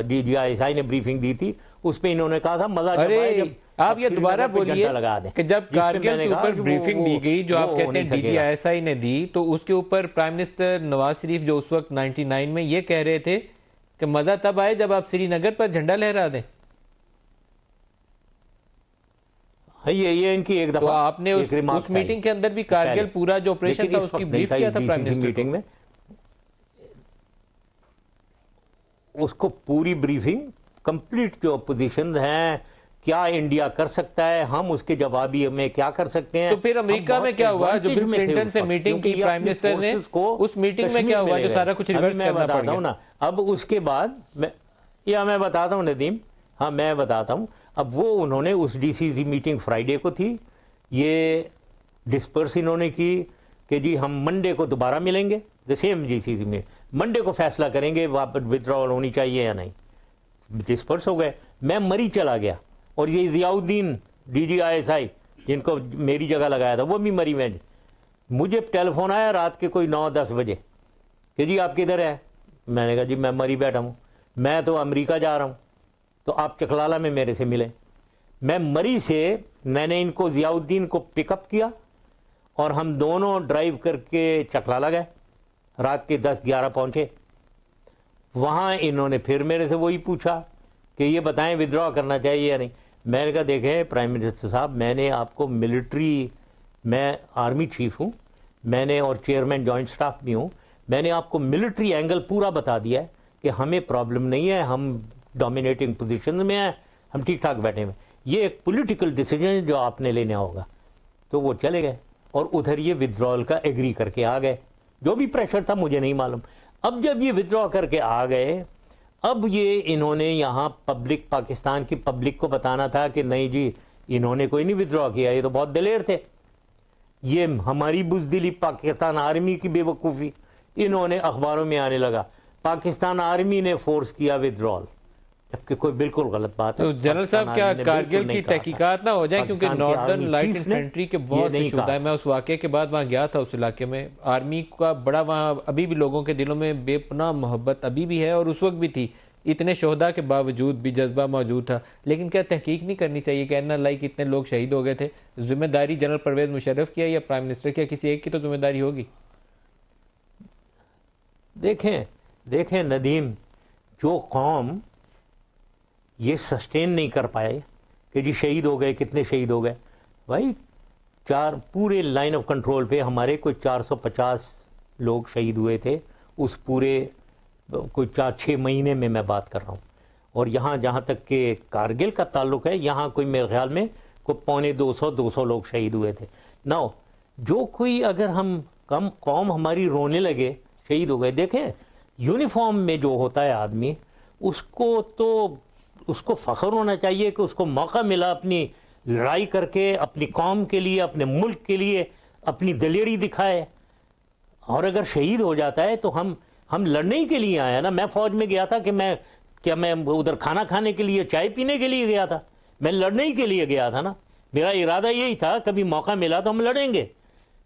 S2: D G I S I نے بریفنگ دی تھی, اس پہ انہوں نے کہا تھا مزہ جب آئے جب
S1: آپ یہ دوبارہ بولیے کہ جب کارگل کے اوپر بریفنگ دی گئی جو آپ کہتے ہیں D G I S I نے دی, تو اس کے اوپر پرائم منسٹر نواز شریف جو اس وقت 99 میں یہ کہہ رہے تھے کہ مزہ تب آئے جب آپ سری نگر پر جھنڈا لہرا دیں.
S2: یہ ان کی ایک دفعہ
S1: آپ نے اس میٹنگ کے اندر بھی کارگل پورا جو آپریشن تھا اس کی بریف کیا تھا پرائم منسٹر
S2: میٹنگ میں, اس کو پوری بریفنگ کمپلیٹ جو اپوزیشن ہیں کیا انڈیا کر سکتا ہے, ہم اس کے جوابی میں کیا کر سکتے ہیں.
S1: تو پھر امریکہ میں کیا ہوا جو بل کلنٹن سے میٹنگ کی پرائم منسٹر نے, اس میٹنگ میں کیا ہوا جو سارا کچھ ریورس کرنا پڑ گیا؟
S2: اب اس کے بعد میں بتاتا ہوں ندیم, ہاں میں بتاتا ہوں. اب وہ انہوں نے اس D C C meeting Friday کو تھی, یہ ڈسپرس انہوں نے کی کہ جی ہم منڈے کو دوبارہ ملیں گے, سیم ڈی سی سی میں منڈے کو فیصلہ کریں گے واپس ودرال ہونی چاہیے یا نہیں. ڈسپرس ہو گئے. میں مری چلا گیا, اور یہ ضیاء الدین D G I S I جن کو میری جگہ لگایا تھا وہ بھی مری میں. مجھے ٹیلی فون آیا رات کے کوئی 9-10 بجے کہ جی آپ کدھر ہے؟ میں نے کہا جی میں مری بیٹھا ہوں, میں تو امریکہ جا رہا ہوں, تو آپ چکلالہ میں میرے سے ملیں. میں مری سے میں نے ان کو ضیاء الدین کو پک اپ کیا اور ہم دونوں ڈرائیو کر کے چکلالہ گئے. رات کے 10-11 پہنچے. وہاں انہوں نے پھر میرے سے وہی پوچھا کہ یہ بتائیں ودرا کرنا چاہیے یا نہیں. میں نے کہا دیکھیں پرائم منسٹر صاحب, میں نے آپ کو ملٹری, میں آرمی چیف ہوں, میں نے اور چیئرمین جوائنٹ سٹاف بھی ہوں, میں نے آپ کو ملٹری اینگل پورا بتا دیا ہے کہ ہمیں پرابلم نہیں ہے, ہم ڈومینیٹنگ پوزیشن میں ہیں, ہم ٹھیک ٹھاک بیٹھے ہوئے. یہ ایک پولیٹیکل ڈیسیجن جو آپ نے لینا ہوگا. تو وہ چلے گئے اور ادھر یہ ودرال کا ایگری کر کے آ گئے. جو بھی پریشر تھا مجھے نہیں معلوم. اب جب یہ ودرا کر کے آ گئے, اب یہ انہوں نے یہاں پبلک, پاکستان کی پبلک کو بتانا تھا کہ نہیں جی انہوں نے کوئی نہیں ودرا کیا, یہ تو بہت دلیر تھے. یہ ہماری بزدلی, پاکستان آرمی کی بے وقوفی, انہوں نے اخباروں میں آنے لگا پاکستان آرمی نے فورس کیا ودرال, جبکہ کوئی بالکل غلط بات ہے.
S1: تو جنرل صاحب کیا کارگل کی تحقیقات نہ ہو جائیں, کیونکہ ناردرن لائٹ انفینٹری کے بہت سے شہداء ہیں. میں اس واقعے کے بعد وہاں گیا تھا اس علاقے میں. آرمی کا بڑا وہاں ابھی بھی لوگوں کے دلوں میں بے پناہ محبت ابھی بھی ہے, اور اس وقت بھی تھی. اتنے شہداء کے باوجود بھی جذبہ موجود تھا. لیکن کیا تحقیق نہیں کرنی چاہیے کہ اینا لائک اتنے لوگ شہید ہو گئے تھے؟ ذمہ داری جنرل پرویز مشرف کی ہے یا پرائم منسٹر کی؟ کسی ایک کی تو ذمہ داری ہوگی.
S2: دیکھیں ندیم, جو قوم یہ سسٹین نہیں کر پائے کہ جی شہید ہو گئے, کتنے شہید ہو گئے بھائی, پورے لائن آف کنٹرول پہ ہمارے کوئی 450 لوگ شہید ہوئے تھے اس پورے کوئی 4-6 مہینے میں بات کر رہا ہوں. اور یہاں جہاں تک کہ کارگل کا تعلق ہے, یہاں کوئی میرے خیال میں کوئی 150-200 لوگ شہید ہوئے تھے. نہ جو کوئی اگر ہم قوم ہماری رونے لگے شہید ہو گئے. دیکھیں یونیفارم میں جو ہوتا ہے آدمی, اس کو فخر ہونا چاہیے کہ اس کو موقع ملا اپنی لڑائی کر کے اپنی قوم کے لیے, اپنے ملک کے لیے اپنی دلیری دکھائے. اور اگر شہید ہو جاتا ہے تو ہم لڑنے ہی کے لیے آئے ہیں نا. میں فوج میں گیا تھا کہ میں ادھر کھانا کھانے کے لیے, چائے پینے کے لیے گیا تھا؟ میں لڑنے ہی کے لیے گیا تھا نا. میرا ارادہ یہی تھا کبھی موقع ملا تو ہم لڑیں گے.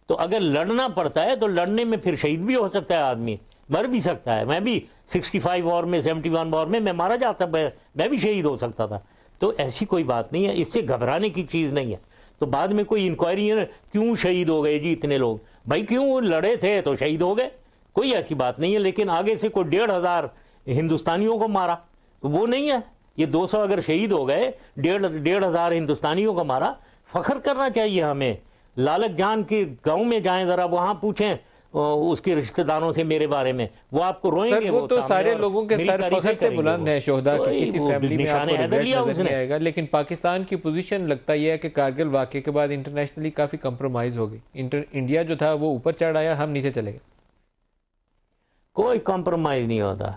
S2: تو اگر لڑنا پڑتا ہے تو لڑنے میں پھر شہید بھی ہو سکتا ہے آدمی, مر بھی سکتا ہے. میں بھی 65 وار میں 71 وار میں مارا جا سکتا, میں بھی شہید ہو سکتا تھا. تو ایسی کوئی بات نہیں ہے, اس سے گھبرانے کی چیز نہیں ہے. تو بعد میں کوئی انکوائری ہے کیوں شہید ہو گئے جی اتنے لوگ, بھائی کیوں لڑے تھے تو شہید ہو گئے, کوئی ایسی بات نہیں ہے. لیکن آگے سے کوئی 1,500 ہندوستانیوں کو مارا تو وہ نہیں ہے. یہ 200 اگر شہید ہو گئے, 1,500 ہندوستانیوں کو مارا, فخر کرنا چاہیے ہمیں. لالک جان کے گاؤں میں جائیں ذرا, وہاں پوچھیں اس کے رشتہ داروں سے میرے بارے میں، وہ آپ کو روئیں گے،
S1: وہ تو سارے لوگوں کے سر فخر سے بلند ہیں شہداء کی، کسی فیملی میں آپ کو ریگریٹ نظر نہیں آئے گا. لیکن پاکستان کی پوزیشن لگتا یہ ہے کہ کارگل واقعے کے بعد انٹرنیشنلی کافی کمپرومائز ہو گئی. انڈیا جو تھا وہ اوپر چڑھ آیا، ہم نیچے چلے گئے.
S2: کوئی کمپرومائز نہیں ہوتا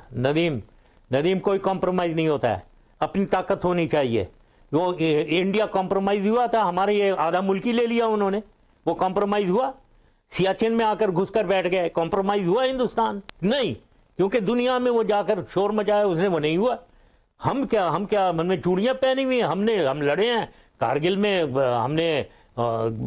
S2: ندیم، کوئی کمپرومائز نہیں ہوتا ہے. اپنی طاقت ہونی چاہیے. وہ انڈیا کمپرومائز ہوا تھا، ہمارے یہ آدھا ملک ہی لے لیا انہوں نے، وہ کمپرومائز ہوا؟ سیاچن میں آ کر گھس کر بیٹھ گئے، کمپرومائز ہوا ہندوستان؟ نہیں، کیونکہ دنیا میں وہ جا کر شور مچایا اس نے، وہ نہیں ہوا. ہم کیا ہم نے چوڑیاں پہنی ہوئی ہیں، ہم لڑے ہیں کارگل میں، ہم نے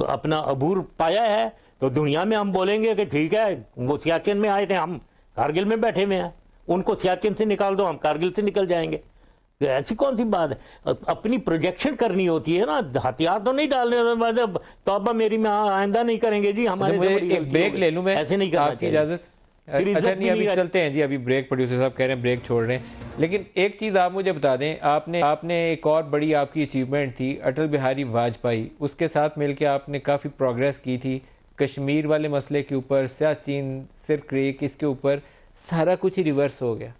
S2: اپنا عبور پایا ہے، تو دنیا میں ہم بولیں گے کہ ٹھیک ہے وہ سیاچن میں آئے تھے، ہم کارگل میں بیٹھے ہوئے ہیں، ان کو سیاچن سے نکال دو، ہم کارگل سے نکل جائیں گے. ایسی کون سی بات ہے؟ اپنی پروجیکشن کرنی ہوتی ہے نا، ہتھیار تو نہیں ڈالنے. توبہ میری میں آئندہ نہیں کریں گے جی، ہمارے سے بڑی
S1: ایک بریک لے لوں میں،
S2: ایسے نہیں کرنا چاہیے.
S1: اجازت؟ اچھا نہیں، ابھی چلتے ہیں جی، ابھی بریک. پروڈیوسر صاحب کہہ رہے ہیں بریک چھوڑ رہے ہیں. لیکن ایک چیز آپ مجھے بتا دیں، آپ نے ایک اور بڑی آپ کی اچیومنٹ تھی اٹل بہاری واجپئی، اس کے ساتھ مل کے آپ نے کافی پروگریس کی تھی کشمیر والے مسئلے کے اوپر، سیاچن، سر کریک، اس کے اوپر سارا کچھ ہی ریورس ہو گیا.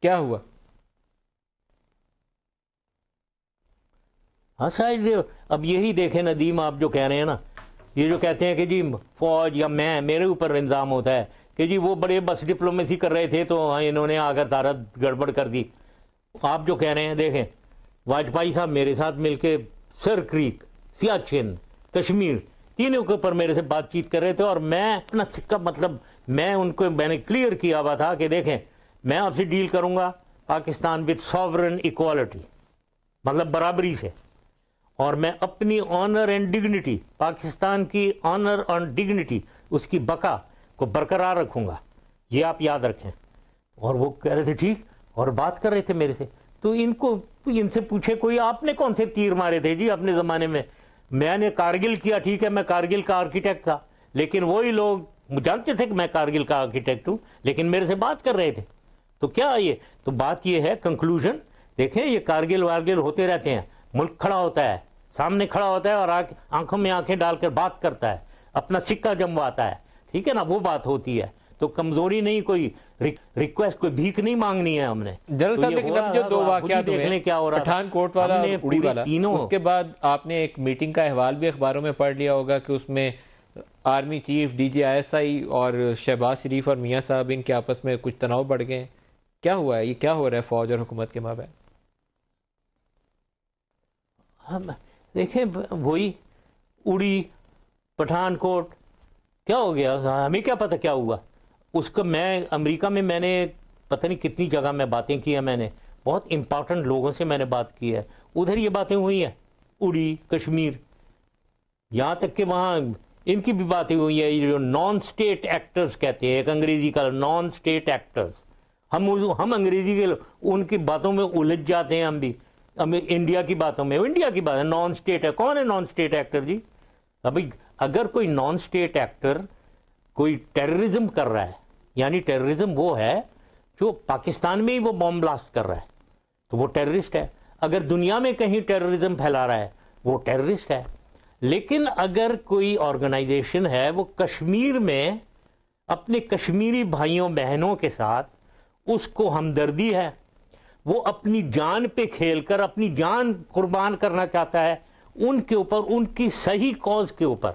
S1: کیا ہوا؟
S2: ہاں صاحب، اب یہی دیکھیں ندیم، آپ جو کہہ رہے ہیں نا، یہ جو کہتے ہیں کہ جی فوج یا میرے اوپر الزام ہوتا ہے کہ جی وہ بڑے بس ڈپلومیسی کر رہے تھے تو انہوں نے آ کر سارا گڑبڑ کر دی. آپ جو کہہ رہے ہیں، دیکھیں واجپئی صاحب میرے ساتھ مل کے سر کریک، سیاچن، کشمیر، تینوں کے اوپر میرے سے بات چیت کر رہے تھے، اور میں اپنا سکہ مطلب میں نے کلیئر کیا ہوا تھا کہ دیکھیں میں آپ سے ڈیل کروں گا پاکستان وتھ ساورن ایکوالٹی، مطلب برابری سے، اور میں اپنی آنر اینڈ ڈگنیٹی، پاکستان کی آنر اینڈ ڈگنیٹی، اس کی بقا کو برقرار رکھوں گا، یہ آپ یاد رکھیں. اور وہ کہہ رہے تھے ٹھیک، اور بات کر رہے تھے میرے سے. تو ان سے پوچھے کوئی آپ نے کون سے تیر مارے تھے جی اپنے زمانے میں؟ میں نے کارگل کیا، ٹھیک ہے میں کارگل کا آرکیٹیکٹ تھا، لیکن وہی لوگ جانتے تھے کہ میں کارگل کا آرکیٹیکٹ ہوں، لیکن میرے سے بات کر رہے تھے. تو کیا تو بات یہ ہے، کنکلوژن دیکھیں، یہ کارگل وارگل ہوتے رہتے ہیں، ملک کھڑا ہوتا ہے، سامنے کھڑا ہوتا ہے اور آنکھوں میں آنکھیں ڈال کر بات کرتا ہے، اپنا سکہ جمواتا ہے، ٹھیک ہے نا، وہ بات ہوتی ہے. تو کمزوری نہیں، کوئی ریکویسٹ، کوئی بھیک نہیں مانگنی ہے ہم نے.
S1: جنرل صاحب، لیکن اب جو دو واقعات ہوئے، پٹھان کوٹ والا اور اڑی والا، اس کے بعد آپ نے ایک میٹنگ کا احوال بھی اخباروں میں پڑھ لیا ہوگا کہ اس میں army chief, D G ISI اور شہباز شریف اور میاں صاحب، ان کے آپس میں کچھ تناؤ بڑھ گئے ہیں. کیا ہوا ہے؟ یہ کیا ہو رہا ہے فوج اور حکومت کے مابین؟
S2: دیکھیں وہی اڑی، پٹھان کوٹ، کیا ہو گیا؟ ہمیں کیا پتہ کیا ہوا اس کو. میں امریکہ میں نے پتہ نہیں کتنی جگہ میں باتیں کی ہیں، میں نے بہت امپورٹنٹ لوگوں سے میں نے بات کی ہے، ادھر یہ باتیں ہوئی ہیں، اڑی، کشمیر، یہاں تک کہ وہاں ان کی بھی باتیں ہوئی ہیں، جو نان سٹیٹ ایکٹرز کہتے ہیں، ایک انگریزی کا نان سٹیٹ ایکٹرز. ہم انگریزی کے ان کی باتوں میں الجھ جاتے ہیں، ہم بھی انڈیا کی باتوں میں. انڈیا کی بات ہے، نان سٹیٹ ہے، کون ہے نان سٹیٹ ایکٹر جی؟ ابھی اگر کوئی نان سٹیٹ ایکٹر کوئی ٹیررزم کر رہا ہے، یعنی ٹیررزم وہ ہے جو پاکستان میں ہی وہ بم بلاسٹ کر رہا ہے، تو وہ ٹیررسٹ ہے. اگر دنیا میں کہیں ٹیررزم پھیلا رہا ہے وہ ٹیررسٹ ہے. لیکن اگر کوئی آرگنائزیشن ہے وہ کشمیر میں اپنے کشمیری بھائیوں بہنوں کے ساتھ اس کو ہمدردی ہے، وہ اپنی جان پہ کھیل کر اپنی جان قربان کرنا چاہتا ہے ان کے اوپر، ان کی صحیح کاز کے اوپر،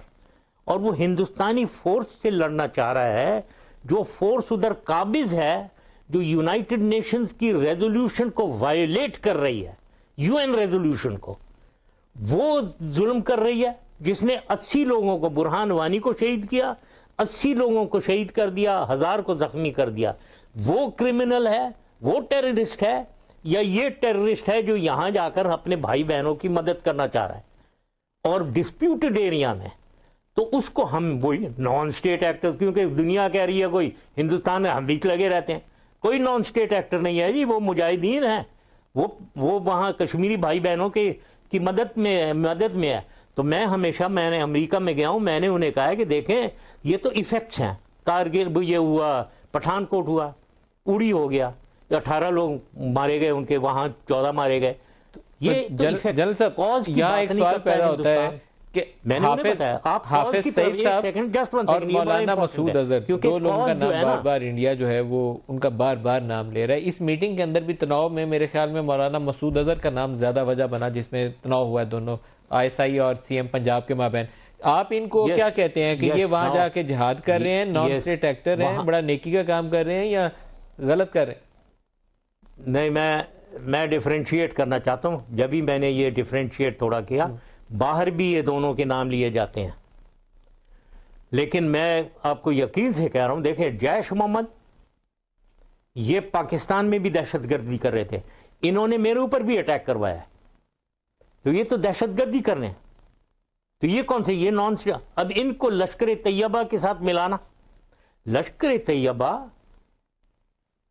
S2: اور وہ ہندوستانی فورس سے لڑنا چاہ رہا ہے، جو فورس ادھر قابض ہے، جو یونائٹڈ نیشنز کی ریزولوشن کو وائلیٹ کر رہی ہے، UN ریزولوشن کو وہ ظلم کر رہی ہے، جس نے 80 لوگوں کو، برہان وانی کو شہید کیا، 80 لوگوں کو شہید کر دیا، 1000 کو زخمی کر دیا. وہ کرمنل ہے، وہ ٹیررسٹ ہے، یا یہ ٹیررسٹ ہے جو یہاں جا کر اپنے بھائی بہنوں کی مدد کرنا چاہ رہا ہے اور ڈسپیوٹڈ ایریا میں؟ تو اس کو ہم وہی نان سٹیٹ ایکٹرز، کیونکہ دنیا کہہ رہی ہے کوئی ہندوستان میں ہم بیچ لگے رہتے ہیں، کوئی نان سٹیٹ ایکٹر نہیں ہے جی، وہ مجاہدین ہیں، وہ وہاں کشمیری بھائی بہنوں کی مدد میں ہے. تو میں نے امریکہ میں گیا ہوں، میں نے انہیں کہا ہے کہ دیکھیں یہ تو ایفیکٹس ہیں، کارگل یہ ہوا، پٹھان کوٹ ہوا، اڑی ہو گیا، 18 لوگ مارے گئے، ان کے وہاں 14 مارے گئے. یہ
S1: جنرل صاحب، یہاں ایک سوال پیدا ہوتا ہے کہ
S2: میں نے انہیں بتایا آپ
S1: حافظ سعید صاحب اور مولانا مسعود اظہر دو لوگوں کا نام بار بار انڈیا جو ہے وہ ان کا بار بار نام لے رہا ہے. اس میٹنگ کے اندر بھی تناؤ میں میرے خیال میں مولانا مسعود اظہر کا نام زیادہ وجہ بنا جس میں تناؤ ہوا ہے دونوں ISI اور CM پنجاب کے مابین. آپ ان کو کیا کہتے ہیں کہ یہ وہاں جا کے جہاد کر رہے ہیں, نان اسٹیٹ ایکٹر ہیں, بڑا نیکی کا کام کر رہے ہیں یا غلط کر رہے ہیں؟
S2: نہیں, میں ڈیفرینشیٹ کرنا چاہتا ہوں. جب ہی میں نے یہ ڈیفرینشیٹ تھوڑا کیا, باہر بھی یہ دونوں کے نام لیے جاتے ہیں, لیکن میں آپ کو یقین سے کہہ رہا ہوں, دیکھیں جیش محمد یہ پاکستان میں بھی دہشت گردی کر رہے تھے, انہوں نے میرے اوپر بھی اٹیک کروایا, تو یہ تو دہشت گردی کر رہے ہیں. تو یہ کون سے, یہ نان اسٹیٹ. اب ان کو لشکر طیبہ کے ساتھ ملانا, لشکر طیبہ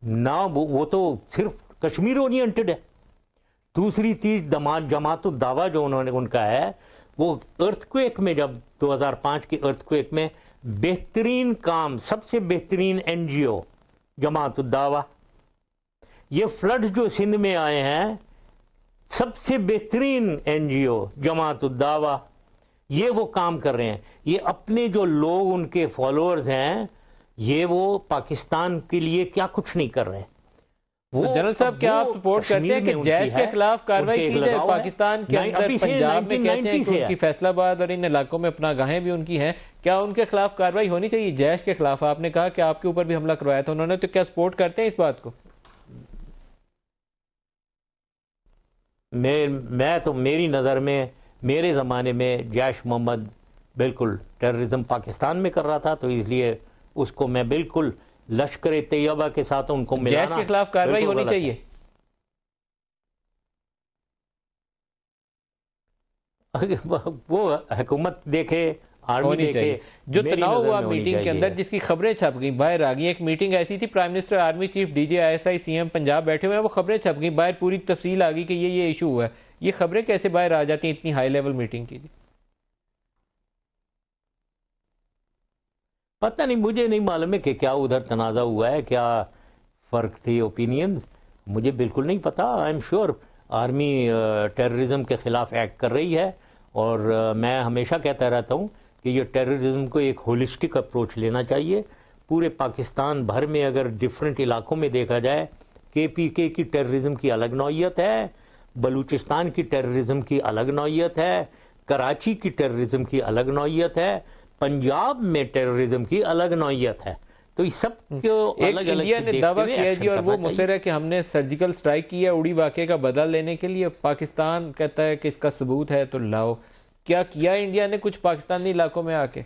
S2: نہ وہ تو صرف کشمیر اورینٹڈ ہے. دوسری چیز جماعت الدعویٰ جو انہوں نے ان کا ہے, وہ ارتھ کویک میں, جب 2005 کی ارتھ کویک میں بہترین کام, سب سے بہترین NGO جماعت الدعویٰ. یہ فلڈ جو سندھ میں آئے ہیں, سب سے بہترین NGO جماعت الدعویٰ, یہ وہ کام کر رہے ہیں. یہ اپنے جو لوگ ان کے فالوورز ہیں, یہ وہ پاکستان کے لیے کیا کچھ نہیں کر رہے.
S1: جنرل صاحب کیا آپ سپورٹ کرتے ہیں کہ جیش کے خلاف کارروائی کی جائے پاکستان کے اندر؟ پنجاب میں کہتے ہیں کہ ان کی فیصل آباد اور ان علاقوں میں اپنا گاہیں بھی ان کی ہیں, کیا ان کے خلاف کارروائی ہونی چاہیے جیش کے خلاف؟ آپ نے کہا کہ آپ کے اوپر بھی حملہ کروایا تھا انہوں نے, تو کیا سپورٹ کرتے ہیں اس بات کو؟
S2: میں تو میری نظر میں میرے زمانے میں جیش محمد بالکل ٹیررزم پاکستان میں کر رہا تھا, تو اس لیے اس کو میں بالکل لشکر طیبہ کے ساتھ ان کو ملانا,
S1: جیش کے خلاف کارروائی ہونی چاہیے.
S2: وہ حکومت دیکھے, آرمی دیکھے.
S1: جو تناؤ ہوا میٹنگ کے اندر, جس کی خبریں چھپ گئیں باہر آ گئی, ایک میٹنگ ایسی تھی prime minister, army chief, DG ISI, CM Punjab بیٹھے ہوئے ہیں, وہ خبریں چھپ گئیں باہر, پوری تفصیل آ گئی کہ یہ ایشو ہوا ہے. یہ خبریں کیسے باہر آ جاتی ہیں اتنی ہائی لیول میٹنگ کی؟
S2: پتہ نہیں, مجھے نہیں معلوم ہے کہ کیا ادھر تنازع ہوا ہے, کیا فرق تھی اوپینینز, مجھے بالکل نہیں پتا. I am sure army terrorism کے خلاف ایکٹ کر رہی ہے, اور میں ہمیشہ کہتا رہتا ہوں کہ یہ ٹیررزم کو ایک ہولسٹک اپروچ لینا چاہیے. پورے پاکستان بھر میں اگر ڈیفرنٹ علاقوں میں دیکھا جائے, KPK کی ٹیررزم کی الگ نوعیت ہے, بلوچستان کی ٹیررزم کی الگ نوعیت ہے, کراچی کی ٹیررزم کی الگ نوعیت ہے, پنجاب میں ٹیررزم کی الگ نوعیت ہے. تو اس سب کو الگ الگ
S1: انڈیا نے دعویٰ کیا جی, اور وہ مصر ہے کہ ہم نے سرجیکل سٹرائک کی ہے اڑی واقعے کا بدلہ لینے کے لیے. پاکستان کہتا ہے کہ اس کا ثبوت ہے تو لاؤ. کیا کیا انڈیا نے کچھ پاکستانی علاقوں میں آ کے؟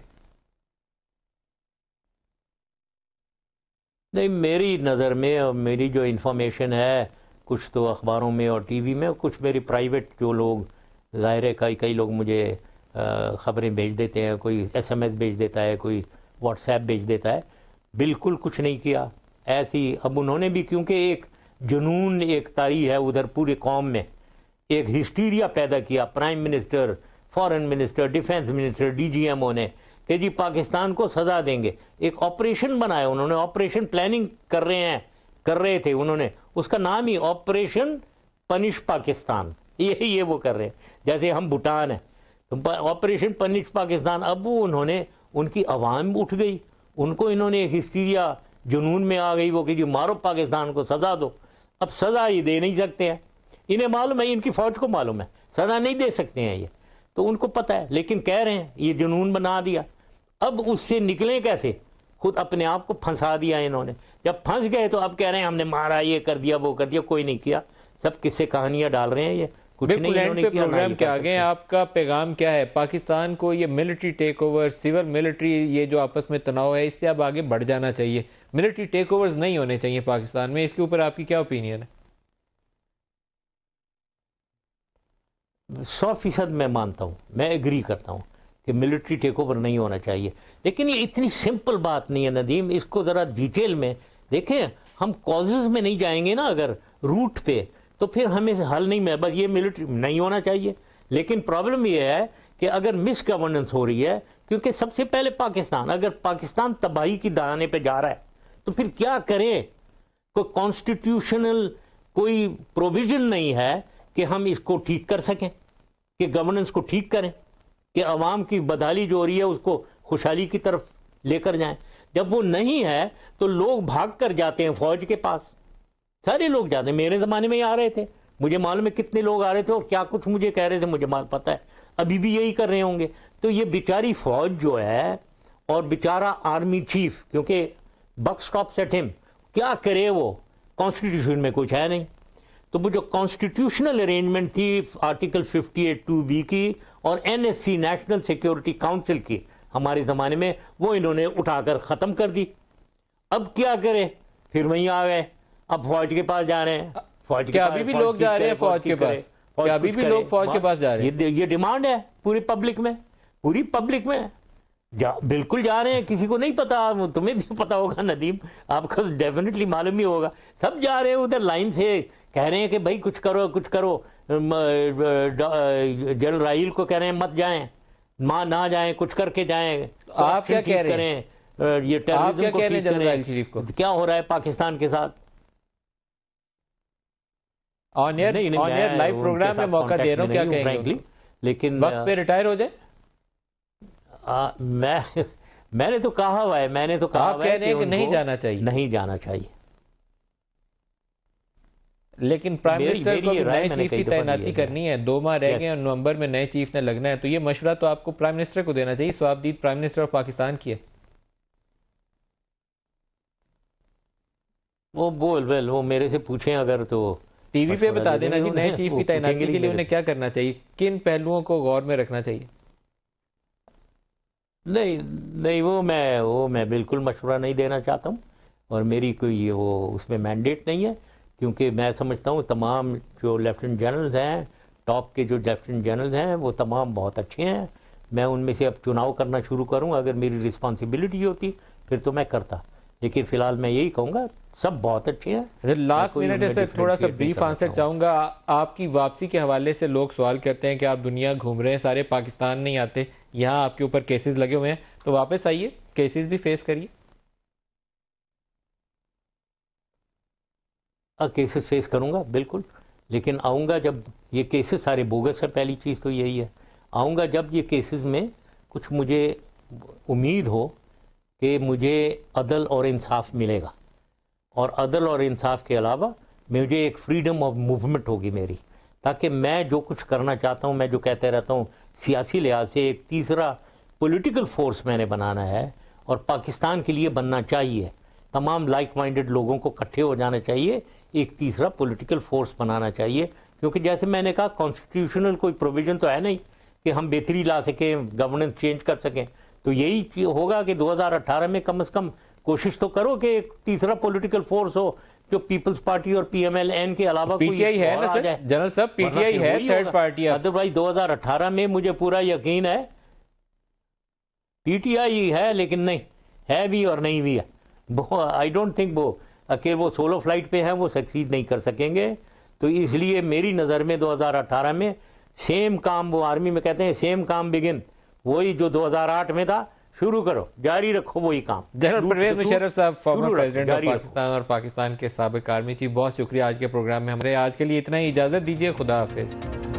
S2: نہیں, میری نظر میں اور میری جو انفارمیشن ہے, کچھ تو اخباروں میں اور ٹی وی میں, کچھ میری پرائیویٹ جو لوگ, ظاہر ہے کئی لوگ مجھے خبریں بھیج دیتے ہیں, کوئی SMS بھیج دیتا ہے, کوئی واٹس ایپ بھیج دیتا ہے, بالکل کچھ نہیں کیا ایسی. اب انہوں نے بھی کیونکہ ایک جنون, ایک طاری ہے ادھر پورے قوم میں, ایک ہسٹیریا پیدا کیا prime minister, foreign minister, defence minister, DGMO نے, کہ جی پاکستان کو سزا دیں گے. ایک آپریشن بنایا انہوں نے, آپریشن پلاننگ کر رہے تھے انہوں نے, اس کا نام ہی آپریشن پنش پاکستان, یہ وہ کر رہے ہیں. جیسے ہم بھوٹان ہیں, آپریشن پنش پاکستان. اب وہ انہوں نے, ان کی عوام اٹھ گئی, ان کو انہوں نے ایک ہسٹیریا جنون میں آ گئی وہ کہ جی مارو پاکستان کو, سزا دو. اب سزا یہ دے نہیں سکتے ہیں, انہیں معلوم ہے, ان کی فوج کو معلوم ہے سزا نہیں دے سکتے ہیں یہ, تو ان کو پتہ ہے, لیکن کہہ رہے ہیں یہ جنون بنا دیا. اب اس سے نکلیں کیسے؟ خود اپنے آپ کو پھنسا دیا انہوں نے. جب پھنس گئے تو اب کہہ رہے ہیں ہم نے مارا, یہ کر دیا, وہ کر دیا. کوئی نہیں کیا, سب قصے کہانیاں ڈال رہے ہیں. یہ کچھ نہیں انہوں نے کیا.
S1: پروگرام کے آگے آپ کا پیغام کیا ہے؟ پاکستان کو یہ military take over, civil military, یہ جو آپس میں تناؤ ہے, اس سے اب آگے بڑھ جانا چاہیے. ملٹری ٹیک اوورز نہیں ہونے چاہیے پاکستان میں. اس کے اوپر آپ کی کیا اوپینین ہے؟
S2: 100% میں مانتا ہوں, میں ایگری کرتا ہوں کہ ملٹری ٹیک اوور نہیں ہونا چاہیے. لیکن یہ اتنی سمپل بات نہیں ہے ندیم, اس کو ذرا ڈیٹیل میں دیکھیں. ہم کازز میں نہیں جائیں گے نا اگر روٹ پہ, تو پھر ہمیں حل نہیں میں بس یہ ملٹری نہیں ہونا چاہیے. لیکن پرابلم یہ ہے کہ اگر مس گورننس ہو رہی ہے, کیونکہ سب سے پہلے پاکستان, اگر پاکستان تباہی کی دہانے پہ جا رہا ہے تو پھر کیا کریں؟ کوئی کانسٹیٹیوشنل کوئی پروویژن نہیں ہے کہ ہم اس کو ٹھیک کر سکیں, کہ گورننس کو ٹھیک کریں, کہ عوام کی بدحالی جو ہو رہی ہے اس کو خوشحالی کی طرف لے کر جائیں. جب وہ نہیں ہے تو لوگ بھاگ کر جاتے ہیں فوج کے پاس, سارے لوگ جاتے ہیں. میرے زمانے میں ہی آ رہے تھے, مجھے معلوم ہے کتنے لوگ آ رہے تھے اور کیا کچھ مجھے کہہ رہے تھے, مجھے پتہ ہے ابھی بھی یہی کر رہے ہوں گے. تو یہ بیچاری فوج جو ہے اور بیچارہ آرمی چیف, کیونکہ بک سٹاپس ایٹ ہم, کیا کرے وہ, کانسٹیٹیوشن میں کچھ ہے نہیں. تو وہ جو کانسٹیٹیوشنل ارینجمنٹ تھی آرٹیکل 58(2)(b) کی اور NSC نیشنل سیکیورٹی کاؤنسل کی ہمارے زمانے میں, وہ انہوں نے اٹھا کر ختم کر دی. اب کیا کرے, پھر وہیں آ گئے, اب فوج کے پاس جا رہے ہیں. فوج کے
S1: ابھی بھی لوگ جا رہے ہیں فوج کے پاس, کیا ابھی بھی لوگ فوج کے پاس جا رہے ہیں؟
S2: یہ ڈیمانڈ ہے پوری پبلک میں, پوری پبلک میں بالکل جا رہے ہیں. کسی کو نہیں پتا, تمہیں بھی پتا ہوگا ندیم, آپ کو ڈیفینیٹلی معلوم ہی ہوگا, سب جا رہے ہیں ادھر لائن سے, کہہ رہے ہیں کہ بھائی کچھ کرو کچھ کرو. جنرل رائل کو کہہ رہے ہیں مت جائیں, نہ جائیں, کچھ کر کے جائیں.
S1: آپ کیا کہہ رہے ہیں,
S2: یہ ٹیررزم کو ٹھیک کریں. کیا ہو رہا ہے پاکستان کے ساتھ؟
S1: آن ایئر لائیو پروگرام میں موقع دے رہا ہوں, کیا کہیں گے؟
S2: لیکن
S1: وقت پہ ریٹائر ہو جائے.
S2: میں نے تو کہا ہوا ہے, میں نے تو کہا ہوا ہے کہ
S1: نہیں جانا چاہیے,
S2: نہیں جانا چاہیے.
S1: لیکن پرائم منسٹر کو نئے چیف کی تعیناتی کرنی ہے, 2 ماہ رہ گئے اور نومبر میں نئے چیف نے لگنا ہے, تو یہ مشورہ تو آپ کو پرائم منسٹر کو دینا چاہیے. صوابدید پرائم منسٹر آف پاکستان کی ہے.
S2: وہ میرے سے پوچھیں اگر تو
S1: ٹی وی پہ بتا دینا جی, نئے چیف کی تعیناتی کے لیے انہیں کیا کرنا چاہیے, کن پہلوؤں کو غور میں رکھنا چاہیے.
S2: نہیں وہ میں بالکل مشورہ نہیں دینا چاہتا ہوں, اور میری کوئی وہ اس میں مینڈیٹ نہیں ہے, کیونکہ میں سمجھتا ہوں تمام جو لیفٹنٹ جنرلز ہیں, ٹاپ کے جو لیفٹنٹ جنرلز ہیں, وہ تمام بہت اچھے ہیں. میں ان میں سے اب چناؤ کرنا شروع کروں, اگر میری رسپانسبلٹی ہوتی پھر تو میں کرتا, لیکن فی الحال میں یہی کہوں گا سب بہت اچھے ہیں.
S1: لاسٹ منٹ سے تھوڑا سا بریف آنسر چاہوں گا. آپ کی واپسی کے حوالے سے لوگ سوال کرتے ہیں کہ آپ دنیا گھوم رہے ہیں, سارے پاکستان نہیں آتے, یہاں آپ کے اوپر کیسز لگے ہوئے ہیں, تو واپس آئیے, کیسز بھی فیس کریے.
S2: کیسز فیس کروں گا بالکل, لیکن آؤں گا جب یہ کیسز سارے بوگس ہیں. پہلی چیز تو یہی ہے, آؤں گا جب یہ کیسز میں کچھ مجھے امید ہو کہ مجھے عدل اور انصاف ملے گا, اور عدل اور انصاف کے علاوہ مجھے ایک فریڈم آف موومنٹ ہوگی میری, تاکہ میں جو کچھ کرنا چاہتا ہوں, میں جو کہتے رہتا ہوں سیاسی لحاظ سے ایک تیسرا پولیٹیکل فورس میں نے بنانا ہے, اور پاکستان کے لیے بننا چاہیے. تمام لائک مائنڈڈ لوگوں کو اکٹھے ہو جانا چاہیے, ایک تیسرا پولیٹیکل فورس بنانا چاہیے. کیونکہ جیسے میں نے کہا کانسٹیٹیوشنل کوئی پروویژن تو ہے نہیں کہ ہم بہتری لا سکیں, گورننس چینج کر سکیں. تو یہی ہوگا کہ 2018 میں کم از کم کوشش تو کرو کہ ایک تیسرا پولیٹیکل فورس ہو جو پیپلز پارٹی اور PMLN کے علاوہ
S1: پی ٹی آئی ہے نا سر, جنرل صاحب پی ٹی آئی ہے تھرڈ پارٹی.
S2: ادروائز 2018 میں مجھے پورا یقین ہے پی ٹی آئی ہے, لیکن نہیں ہے بھی اور نہیں بھی ہے. آئی ڈونٹ تھنک کہ وہ سولو فلائٹ پہ ہیں, وہ سکسیڈ نہیں کر سکیں گے. تو اس لیے میری نظر میں 2018 میں سیم کام, وہ آرمی میں کہتے ہیں سیم کام بگن, وہی جو 2008 میں تھا شروع کرو, جاری رکھو وہی کام.
S1: جنرل پرویز مشرف صاحب, فارمر پریزیڈنٹ آف پاکستان اور پاکستان کے سابق آرمی چیف, بہت شکریہ آج کے پروگرام میں ہمارے. آج کے لیے اتنا ہی, اجازت دیجیے, خدا حافظ.